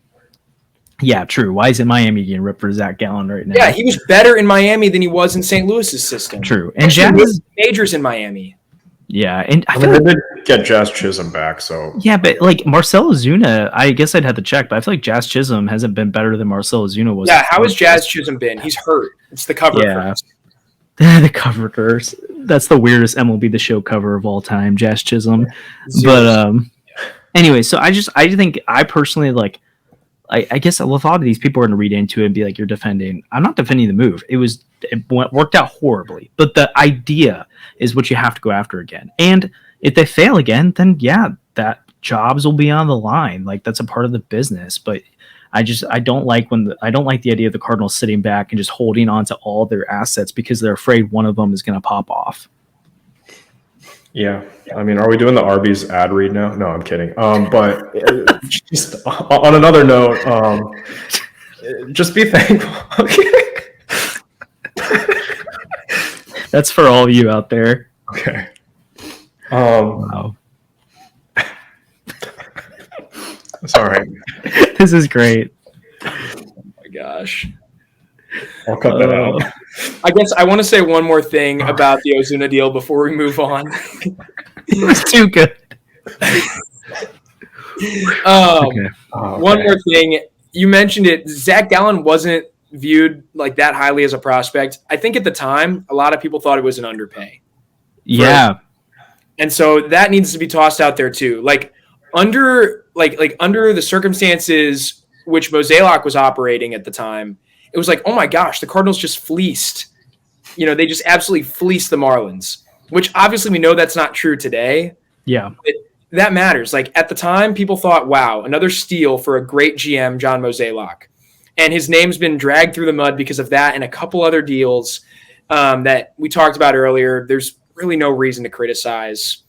Yeah, true. Why isn't Miami getting ripped for Zach Gallen right now? Yeah, he was better in Miami than he was in St. Louis's system. True. And Jazz majors in Miami. Yeah, and I mean, they did get Jazz Chisholm back, so yeah, but like Marcel Ozuna, I guess I'd have to check, but I feel like Jazz Chisholm hasn't been better than Marcel Ozuna was. Yeah, how has Jazz Chisholm been? He's hurt. It's the cover curse. The cover curse. That's the weirdest MLB The Show cover of all time, Jazz Chisholm. But anyway, so I think I personally like. I guess a lot of these people are going to read into it and be like, "You're defending." I'm not defending the move. It worked out horribly, but the idea is what you have to go after again. And if they fail again, then yeah, that jobs will be on the line. Like, that's a part of the business. But I don't like the idea of the Cardinals sitting back and just holding on to all their assets because they're afraid one of them is going to pop off. Yeah, I mean, are we doing the Arby's ad read now? No, I'm kidding. But just on another note, just be thankful. That's for all of you out there. Okay. Wow. Sorry. This is great. Oh my gosh. I'll cut that out. I guess I want to say one more thing about the Ozuna deal before we move on. It's too good. Okay. One more thing. You mentioned it. Zach Gallen wasn't viewed like that highly as a prospect. I think at the time, a lot of people thought it was an underpay. Yeah. And so that needs to be tossed out there too. Like under the circumstances which Mozeliak was operating at the time, it was like, oh my gosh, the Cardinals just fleeced. They just absolutely fleeced the Marlins, which obviously we know that's not true today. Yeah. But that matters. Like at the time, people thought, wow, another steal for a great GM, John Mozeliak. And his name's been dragged through the mud because of that and a couple other deals that we talked about earlier. There's really no reason to criticize.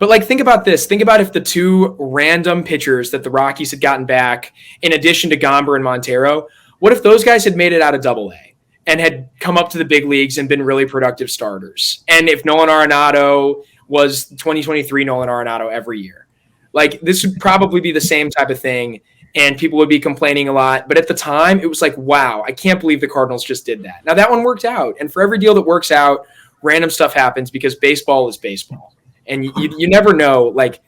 But like, think about this. Think about if the two random pitchers that the Rockies had gotten back, in addition to Gomber and Montero, what if those guys had made it out of Double-A and had come up to the big leagues and been really productive starters? And if Nolan Arenado was 2023 Nolan Arenado every year, like this would probably be the same type of thing, and people would be complaining a lot. But at the time, it was like, wow, I can't believe the Cardinals just did that. Now that one worked out, and for every deal that works out, random stuff happens because baseball is baseball. And you never know, like,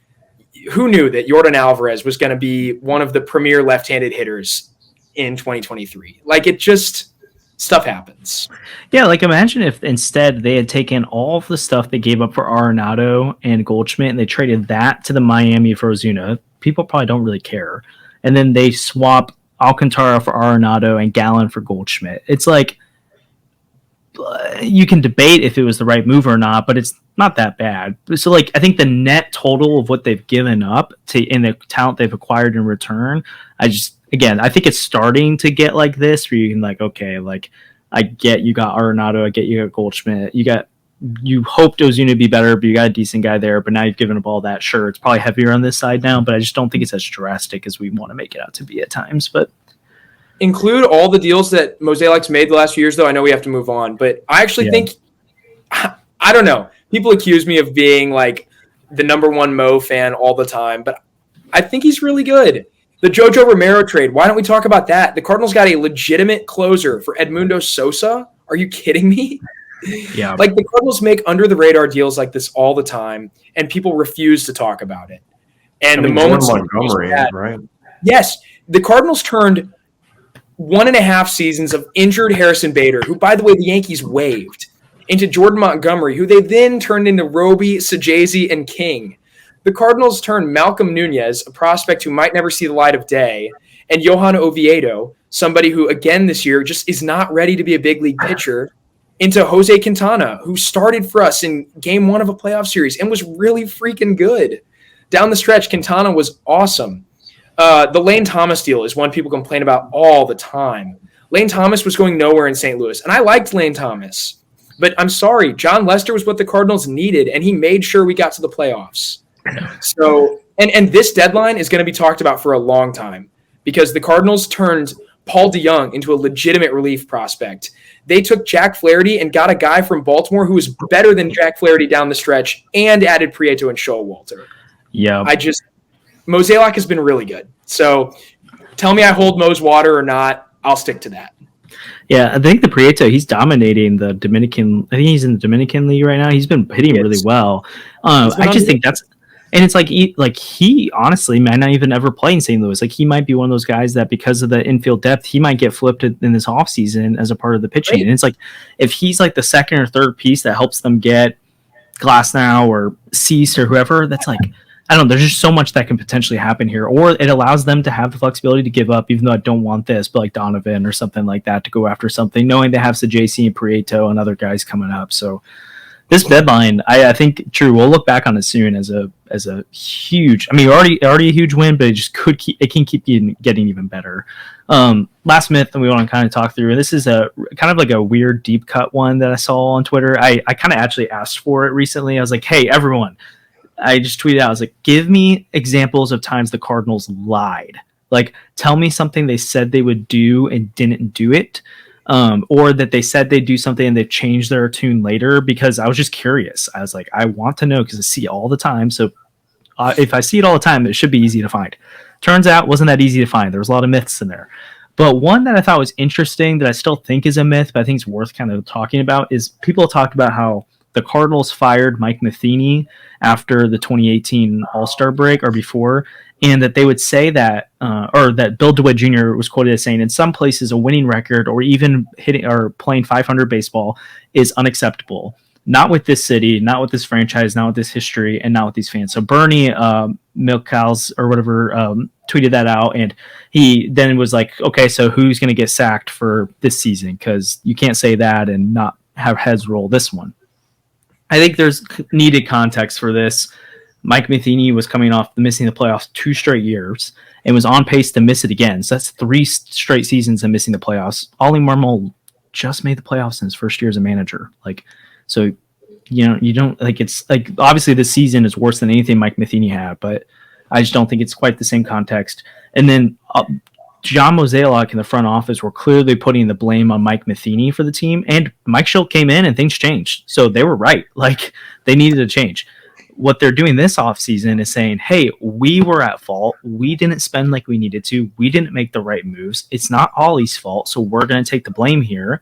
who knew that Yordan Alvarez was going to be one of the premier left-handed hitters in 2023? Like, it just, stuff happens. Yeah, like, imagine if instead they had taken all of the stuff they gave up for Arenado and Goldschmidt and they traded that to the Miami for Ozuna. People probably don't really care. And then they swap Alcantara for Arenado and Gallen for Goldschmidt. It's like, you can debate if it was the right move or not, but it's not that bad. So, like, I think the net total of what they've given up and the talent they've acquired in return, I think it's starting to get like this, where you can like, okay, like, I get you got Arenado, I get you got Goldschmidt, you hoped Ozuna would be better, but you got a decent guy there, but now you've given up all that. Sure, it's probably heavier on this side now, but I just don't think it's as drastic as we want to make it out to be at times. But include all the deals that Mozeliak's made the last few years, though. I know we have to move on, but I actually think, I don't know. People accuse me of being like the number one Mo fan all the time, but I think he's really good. The Jojo Romero trade, why don't we talk about that? The Cardinals got a legitimate closer for Edmundo Sosa. Are you kidding me? Yeah. Like, the Cardinals make under-the-radar deals like this all the time, and people refuse to talk about it. And the moment Montgomery, right? Yes, the Cardinals turned 1.5 seasons of injured Harrison Bader, who, by the way, the Yankees waived, into Jordan Montgomery, who they then turned into Roby, Sajazi, and King. The Cardinals turned Malcolm Nunez, a prospect who might never see the light of day, and Johan Oviedo, somebody who, again, this year just is not ready to be a big league pitcher, into Jose Quintana, who started for us in game 1 of a playoff series and was really freaking good. Down the stretch, Quintana was awesome. The Lane Thomas deal is one people complain about all the time. Lane Thomas was going nowhere in St. Louis, and I liked Lane Thomas. But I'm sorry, John Lester was what the Cardinals needed, and he made sure we got to the playoffs. So, and this deadline is going to be talked about for a long time because the Cardinals turned Paul DeJong into a legitimate relief prospect. They took Jack Flaherty and got a guy from Baltimore who was better than Jack Flaherty down the stretch and added Prieto and Showalter. Yeah. Mozeliak has been really good. So tell me I hold Mo's water or not. I'll stick to that. Yeah, I think the Prieto, he's dominating the Dominican. I think he's in the Dominican League right now. He's been hitting really well. I just think that's, and it's he honestly might not even ever play in St. Louis. Like he might be one of those guys that because of the infield depth, he might get flipped in this offseason as a part of the pitching. Right. And it's like if he's like the second or third piece that helps them get Glasnow or Cease or whoever, that's like, I don't know, there's just so much that can potentially happen here. Or it allows them to have the flexibility to give up, even though I don't want this, but like Donovan or something like that to go after something, knowing they have JC and Prieto and other guys coming up. So this deadline, I think, true, we'll look back on it soon as a huge, I mean, already a huge win, but it can keep getting even better. Last myth that we want to kind of talk through, and this is a kind of like a weird deep cut one that I saw on Twitter. I kind of actually asked for it recently. I was like, hey, everyone, I just tweeted out, I was like, give me examples of times the Cardinals lied. Like, tell me something they said they would do and didn't do it. Or that they said they'd do something and they've changed their tune later, because I was just curious. I was like, I want to know because I see it all the time. So if I see it all the time, it should be easy to find. Turns out it wasn't that easy to find. There was a lot of myths in there. But one that I thought was interesting that I still think is a myth, but I think it's worth kind of talking about, is people talk about how the Cardinals fired Mike Matheny after the 2018 All-Star break or before, and that they would say that, or that Bill DeWitt Jr. was quoted as saying, in some places, a winning record or even hitting or playing 500 baseball is unacceptable. Not with this city, not with this franchise, not with this history, and not with these fans. So Bernie Milk Cows or whatever tweeted that out, and he then was like, okay, so who's going to get sacked for this season? Because you can't say that and not have heads roll this one. I think there's needed context for this. Mike Matheny was coming off missing the playoffs 2 straight years and was on pace to miss it again. So that's 3 straight seasons of missing the playoffs. Oli Marmol just made the playoffs in his first year as a manager. Like, so, you don't like, it's like, obviously this season is worse than anything Mike Matheny had, but I just don't think it's quite the same context. And then John Mozeliak in the front office were clearly putting the blame on Mike Matheny for the team, and Mike Schilt came in and things changed. So they were right. Like, they needed to change. What they're doing this offseason is saying, hey, we were at fault. We didn't spend like we needed to. We didn't make the right moves. It's not Ollie's fault, so we're going to take the blame here.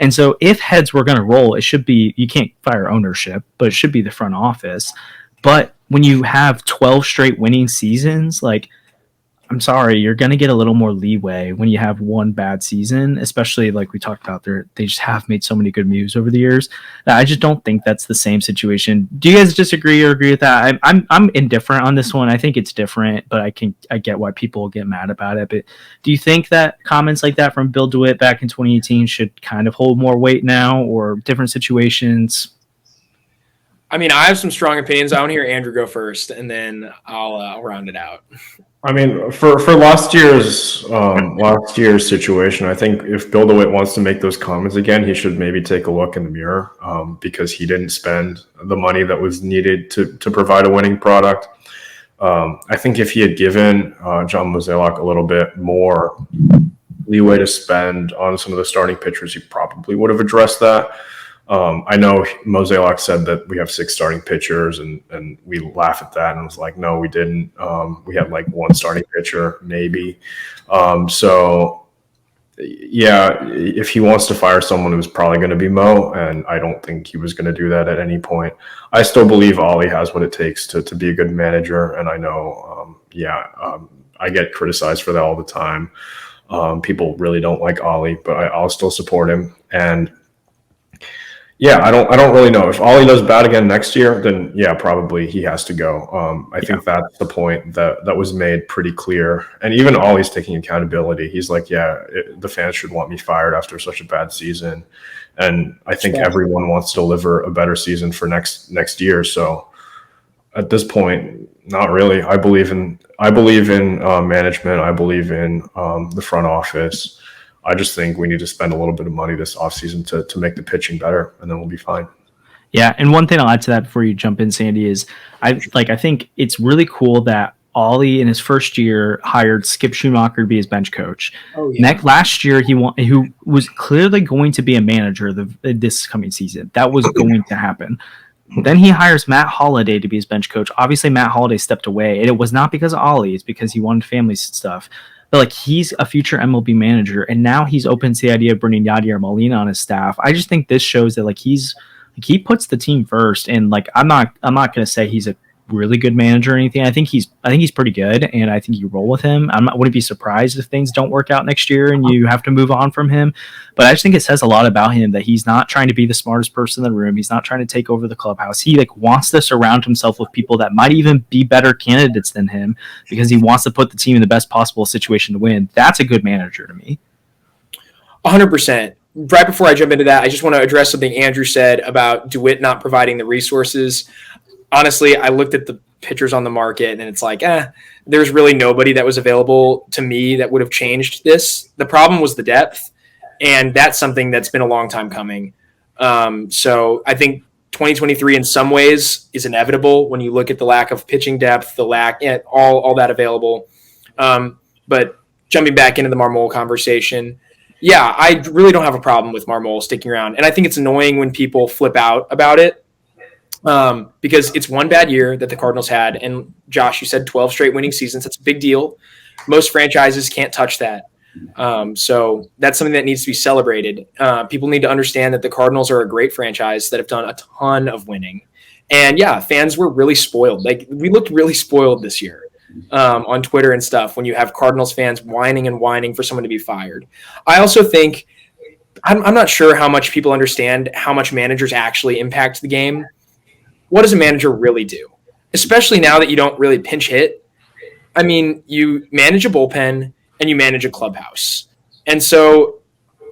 And so if heads were going to roll, it should be, you can't fire ownership, but it should be the front office. But when you have 12 straight winning seasons, like, I'm sorry, you're going to get a little more leeway when you have one bad season, especially like we talked about there. They just have made so many good moves over the years. I just don't think that's the same situation. Do you guys disagree or agree with that? I'm indifferent on this one. I think it's different, but I get why people get mad about it. But do you think that comments like that from Bill DeWitt back in 2018 should kind of hold more weight now, or different situations? I mean, I have some strong opinions. I want to hear Andrew go first, and then I'll round it out. I mean, for last year's situation, I think if Bill DeWitt wants to make those comments again, he should maybe take a look in the mirror, because he didn't spend the money that was needed to provide a winning product. I think if he had given John Mozeliak a little bit more leeway to spend on some of the starting pitchers, he probably would have addressed that. I know Mozeliak said that we have 6 starting pitchers, and we laugh at that and was like, no, we didn't. We had like 1 starting pitcher, maybe. So, yeah, if he wants to fire someone, it was probably going to be Mo, and I don't think he was going to do that at any point. I still believe Oli has what it takes to be a good manager, and I know, I get criticized for that all the time. People really don't like Oli, but I'll still support him. And Yeah, I don't really know. If Ollie does bad again next year, then yeah, probably he has to go. I think that's the point that was made pretty clear. And even Ollie's taking accountability. He's like, yeah, the fans should want me fired after such a bad season. And I think everyone wants to deliver a better season for next year. So at this point, not really. I believe in management. I believe in the front office. I just think we need to spend a little bit of money this offseason to make the pitching better, and then we'll be fine. Yeah, and one thing I'll add to that before you jump in, Sandy, is I think it's really cool that Ollie in his first year hired Skip Schumacher to be his bench coach. Oh, yeah. Last year, who was clearly going to be a manager this coming season. That was going to happen. Then he hires Matt Holliday to be his bench coach. Obviously, Matt Holliday stepped away, and it was not because of Ollie. It's because he wanted family stuff. But like, he's a future MLB manager, and now he's open to the idea of bringing Yadier Molina on his staff. I just think this shows that he puts the team first. And like, I'm not going to say he's a really good manager or anything. I think he's pretty good, and I think you roll with him. Wouldn't be surprised if things don't work out next year and you have to move on from him. But I just think it says a lot about him that he's not trying to be the smartest person in the room. He's not trying to take over the clubhouse. He wants to surround himself with people that might even be better candidates than him because he wants to put the team in the best possible situation to win. That's a good manager to me. 100%. Right before I jump into that, I just want to address something Andrew said about DeWitt not providing the resources. Honestly, I looked at the pitchers on the market, and it's like, there's really nobody that was available to me that would have changed this. The problem was the depth, and that's something that's been a long time coming. So I think 2023 in some ways is inevitable when you look at the lack of pitching depth, the lack, all that available. But jumping back into the Marmol conversation, yeah, I really don't have a problem with Marmol sticking around. And I think it's annoying when people flip out about it. Because it's one bad year that the Cardinals had. And Josh, you said 12 straight winning seasons. That's a big deal. Most franchises can't touch that. So that's something that needs to be celebrated. People need to understand that the Cardinals are a great franchise that have done a ton of winning. And yeah, fans were really spoiled. Like, we looked really spoiled this year on Twitter and stuff when you have Cardinals fans whining and whining for someone to be fired. I also think I'm not sure how much people understand how much managers actually impact the game. What does a manager really do? Especially now that you don't really pinch hit. I mean, you manage a bullpen and you manage a clubhouse. And so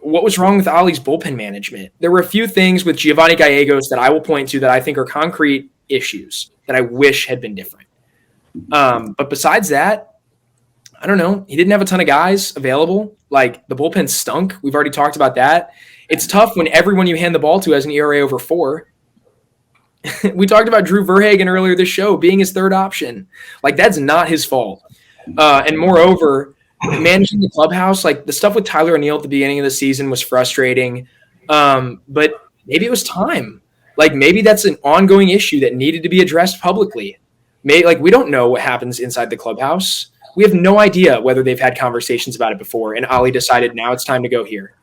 what was wrong with Ollie's bullpen management? There were a few things with Giovanni Gallegos that I will point to that I think are concrete issues that I wish had been different. But besides that, I don't know. He didn't have a ton of guys available. Like, the bullpen stunk. We've already talked about that. It's tough when everyone you hand the ball to has an ERA over 4. We talked about Drew Verhagen earlier this show being his third option. Like, that's not his fault. And moreover, managing the clubhouse, like the stuff with Tyler O'Neill at the beginning of the season was frustrating. But maybe it was time. Like, maybe that's an ongoing issue that needed to be addressed publicly. We don't know what happens inside the clubhouse. We have no idea whether they've had conversations about it before. And Ollie decided now it's time to go here.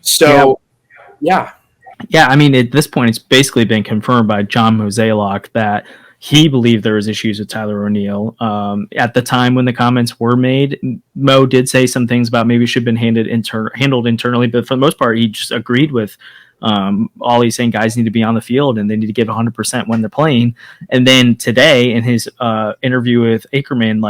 So, yeah. Yeah, I mean, at this point, it's basically been confirmed by John Mozeliak that he believed there was issues with Tyler O'Neill. At the time when the comments were made, Mo did say some things about maybe it should have been handled internally, but for the most part, he just agreed with Ollie saying guys need to be on the field and they need to give 100% when they're playing. And then today, in his interview with Ackerman,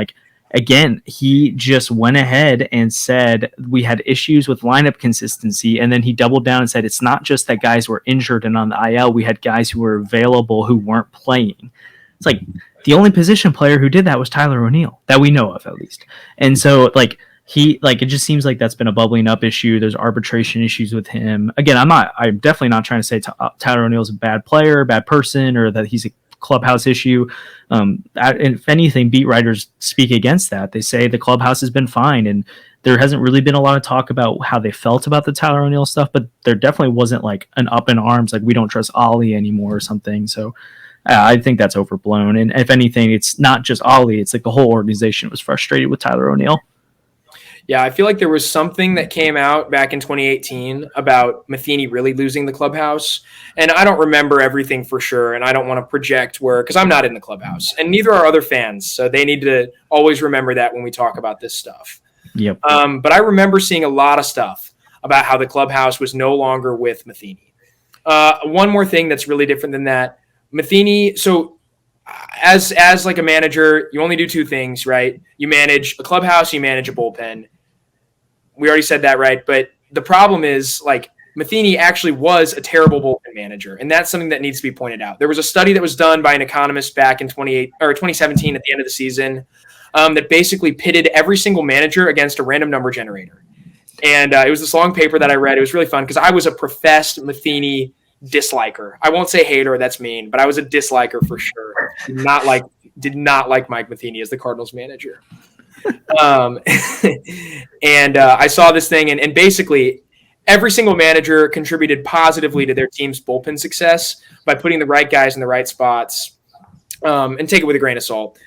again, he just went ahead and said we had issues with lineup consistency, and then he doubled down and said it's not just that guys were injured and on the IL. We had guys who were available who weren't playing. It's like the only position player who did that was Tyler O'Neill, that we know of at least. And so it just seems like that's been a bubbling up issue. There's arbitration issues with him. Again, I'm definitely not trying to say Tyler O'Neill's a bad player, bad person, or that he's a clubhouse issue. If anything, beat writers speak against that. They say the clubhouse has been fine, and there hasn't really been a lot of talk about how they felt about the Tyler O'Neill stuff, but there definitely wasn't an up in arms, we don't trust Ollie anymore or something. So I think that's overblown. And if anything, it's not just Ollie, it's the whole organization was frustrated with Tyler O'Neill. Yeah, I feel like there was something that came out back in 2018 about Matheny really losing the clubhouse. And I don't remember everything for sure, and I don't want to project because I'm not in the clubhouse, and neither are other fans. So they need to always remember that when we talk about this stuff. Yep. But I remember seeing a lot of stuff about how the clubhouse was no longer with Matheny. One more thing that's really different than that. Matheny, so as like a manager, you only do two things, right? You manage a clubhouse, you manage a bullpen. We already said that, right? But the problem is, like, Matheny actually was a terrible bullpen manager, and that's something that needs to be pointed out. There was a study that was done by an economist back in 2017 at the end of the season that basically pitted every single manager against a random number generator. And it was this long paper that I read. It was really fun because I was a professed Matheny disliker. I won't say hater, that's mean, but I was a disliker for sure. Did not like Mike Matheny as the Cardinals manager. And I saw this thing, and basically every single manager contributed positively to their team's bullpen success by putting the right guys in the right spots. And take it with a grain of salt.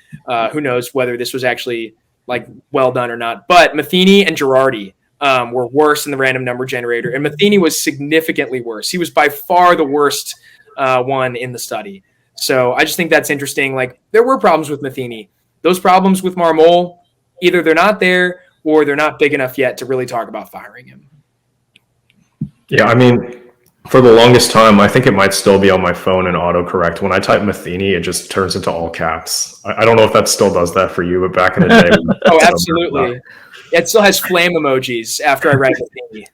Who knows whether this was actually like well done or not. But Matheny and Girardi were worse than the random number generator, and Matheny was significantly worse. He was by far the worst one in the study. So I just think that's interesting. Like, there were problems with Matheny. Those problems with Marmol, either they're not there or they're not big enough yet to really talk about firing him. Yeah, I mean, for the longest time, I think it might still be on my phone and autocorrect. When I type Matheny, it just turns into all caps. I don't know if that still does that for you, but back in the day. Oh, absolutely. It still has flame emojis after I write Matheny.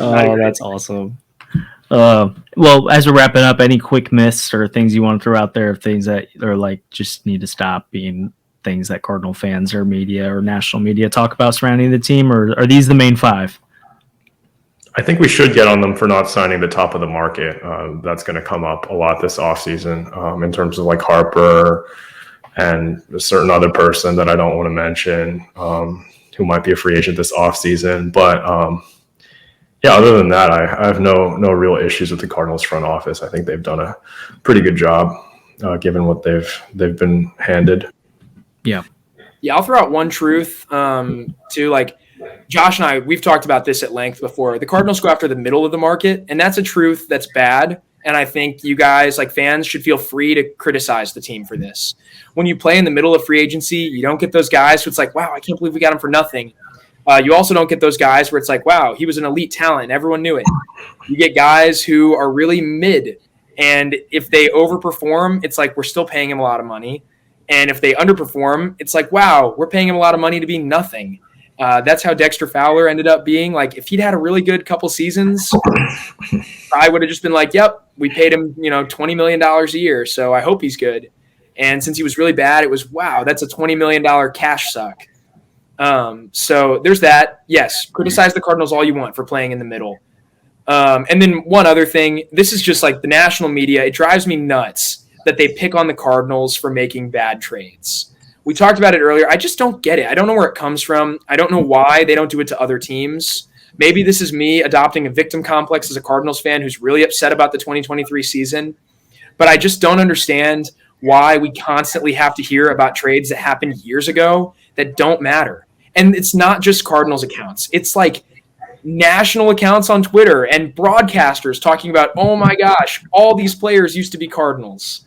Oh, that's awesome. Well, as we're wrapping up, any quick myths or things you want to throw out there, things that are like just need to stop being things that Cardinal fans or media or national media talk about surrounding the team, or are these the main five? I think we should get on them for not signing the top of the market. That's going to come up a lot this offseason in terms of like Harper and a certain other person that I don't want to mention who might be a free agent this offseason. But yeah, other than that, I have no real issues with the Cardinals front office. I think they've done a pretty good job given what they've been handed. Yeah, I'll throw out one truth too. Like, Josh and I, we've talked about this at length before. The Cardinals go after the middle of the market, and that's a truth that's bad. And I think you guys, like fans, should feel free to criticize the team for this. When you play in the middle of free agency, you don't get those guys who it's like, wow, I can't believe we got him for nothing. You also don't get those guys where it's like, wow, he was an elite talent. Everyone knew it. You get guys who are really mid. And if they overperform, it's like we're still paying him a lot of money. And if they underperform, it's like, wow, we're paying him a lot of money to be nothing. That's how Dexter Fowler ended up being. Like, if he'd had a really good couple seasons, I would have just been like, yep, we paid him, $20 million a year, so I hope he's good. And since he was really bad, it was, wow, that's a $20 million cash suck. So there's that. Yes, criticize the Cardinals all you want for playing in the middle. And then one other thing, this is just like the national media. It drives me nuts that they pick on the Cardinals for making bad trades. We talked about it earlier. I just don't get it. I don't know where it comes from. I don't know why they don't do it to other teams. Maybe this is me adopting a victim complex as a Cardinals fan who's really upset about the 2023 season. But I just don't understand why we constantly have to hear about trades that happened years ago that don't matter. And it's not just Cardinals accounts. It's like national accounts on Twitter and broadcasters talking about, oh my gosh, all these players used to be Cardinals.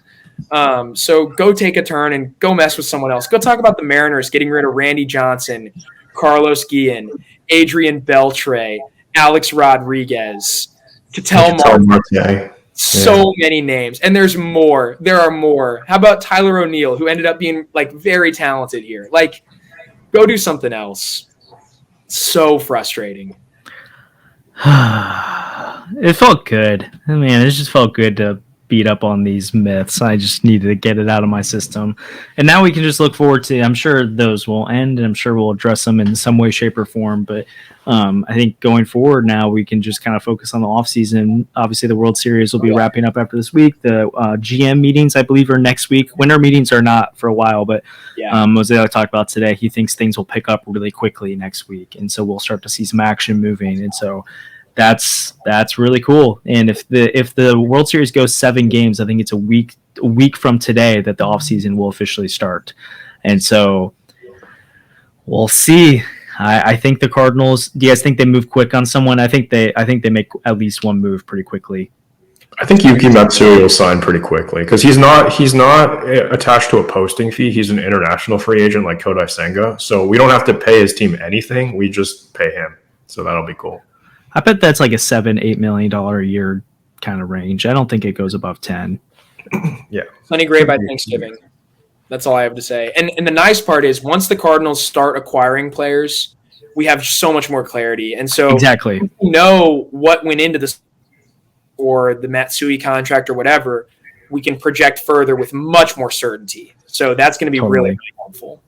So go take a turn and go mess with someone else. Go talk about the Mariners getting rid of Randy Johnson, Carlos Guillen, Adrian Beltre, Alex Rodriguez, Ketel Marte. So many names. And there's more. There are more. How about Tyler O'Neill, who ended up being like very talented here? Like, go do something else. So frustrating. It felt good. I mean, it just felt good to beat up on these myths. I just needed to get it out of my system. And now we can just look forward to, I'm sure those will end, and I'm sure we'll address them in some way, shape, or form. But I think going forward now, we can just kind of focus on the offseason. Obviously, the World Series will be wrapping up after this week. The GM meetings, I believe, are next week. Winter meetings are not for a while, but Mozeliak talked about today. He thinks things will pick up really quickly next week. And so we'll start to see some action moving. And so that's really cool. And if the World Series goes 7 games, I think it's a week from today that the offseason will officially start. And so we'll see. I think the Cardinals, do you guys think they move quick on someone? I think they make at least one move pretty quickly. I think Yuki Matsui will sign pretty quickly because he's not attached to a posting fee. He's an international free agent like Kodai Senga. So we don't have to pay his team anything. We just pay him. So that'll be cool. I bet that's like a $7-8 million a year kind of range. I don't think it goes above 10. Yeah. Plenty gray by Thanksgiving. That's all I have to say. And the nice part is once the Cardinals start acquiring players, we have so much more clarity. And so Exactly. we know what went into this or the Matsui contract or whatever, we can project further with much more certainty. So that's going to be really, really helpful.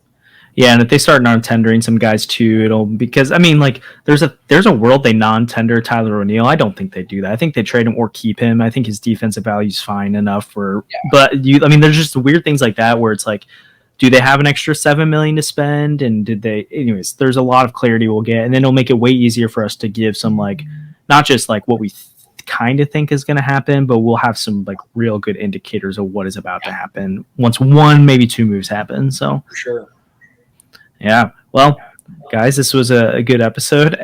Yeah, and if they start non-tendering some guys too, it'll because I mean, like there's a world they non-tender Tyler O'Neill. I don't think they do that. I think they trade him or keep him. I think his defensive value is fine enough for. Yeah. But I mean, there's just weird things like that where it's like, do they have an extra $7 million to spend? And did they? Anyways, there's a lot of clarity we'll get, and then it'll make it way easier for us to give some like, not just like what we kind of think is going to happen, but we'll have some like real good indicators of what is about to happen once one, maybe two moves happen. So for sure. Yeah. Well, guys, this was a good episode.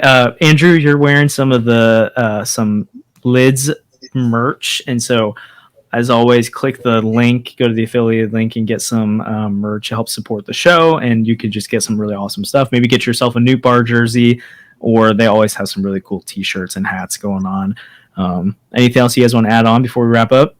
Andrew, you're wearing some of the some Lids merch, and so as always, click the link, go to the affiliate link, and get some merch to help support the show. And you could just get some really awesome stuff. Maybe get yourself a Newt Bar jersey, or they always have some really cool T-shirts and hats going on. Anything else you guys want to add on before we wrap up?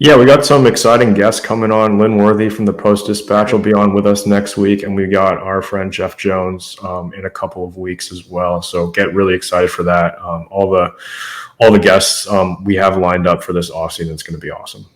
Yeah, we got some exciting guests coming on. Lynn Worthy from the Post-Dispatch will be on with us next week, and we got our friend Jeff Jones in a couple of weeks as well. So get really excited for that. All the guests we have lined up for this offseason. It's going to be awesome.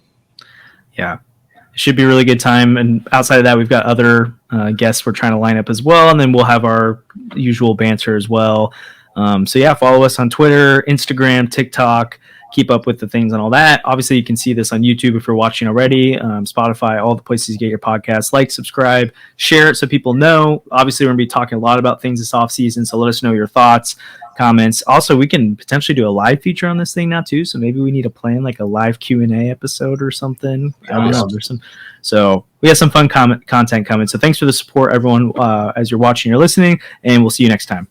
Yeah, it should be a really good time. And outside of that, we've got other guests we're trying to line up as well, and then we'll have our usual banter as well. So yeah, follow us on Twitter, Instagram, TikTok. Keep up with the things and all that. Obviously, you can see this on YouTube if you're watching already, Spotify, all the places you get your podcasts. Like, subscribe, share it so people know. Obviously, we're going to be talking a lot about things this offseason, so let us know your thoughts, comments. Also, we can potentially do a live feature on this thing now, too, so maybe we need to plan like a live Q&A episode or something. I don't know. So we have some fun content coming. So thanks for the support, everyone, as you're watching or listening, and we'll see you next time.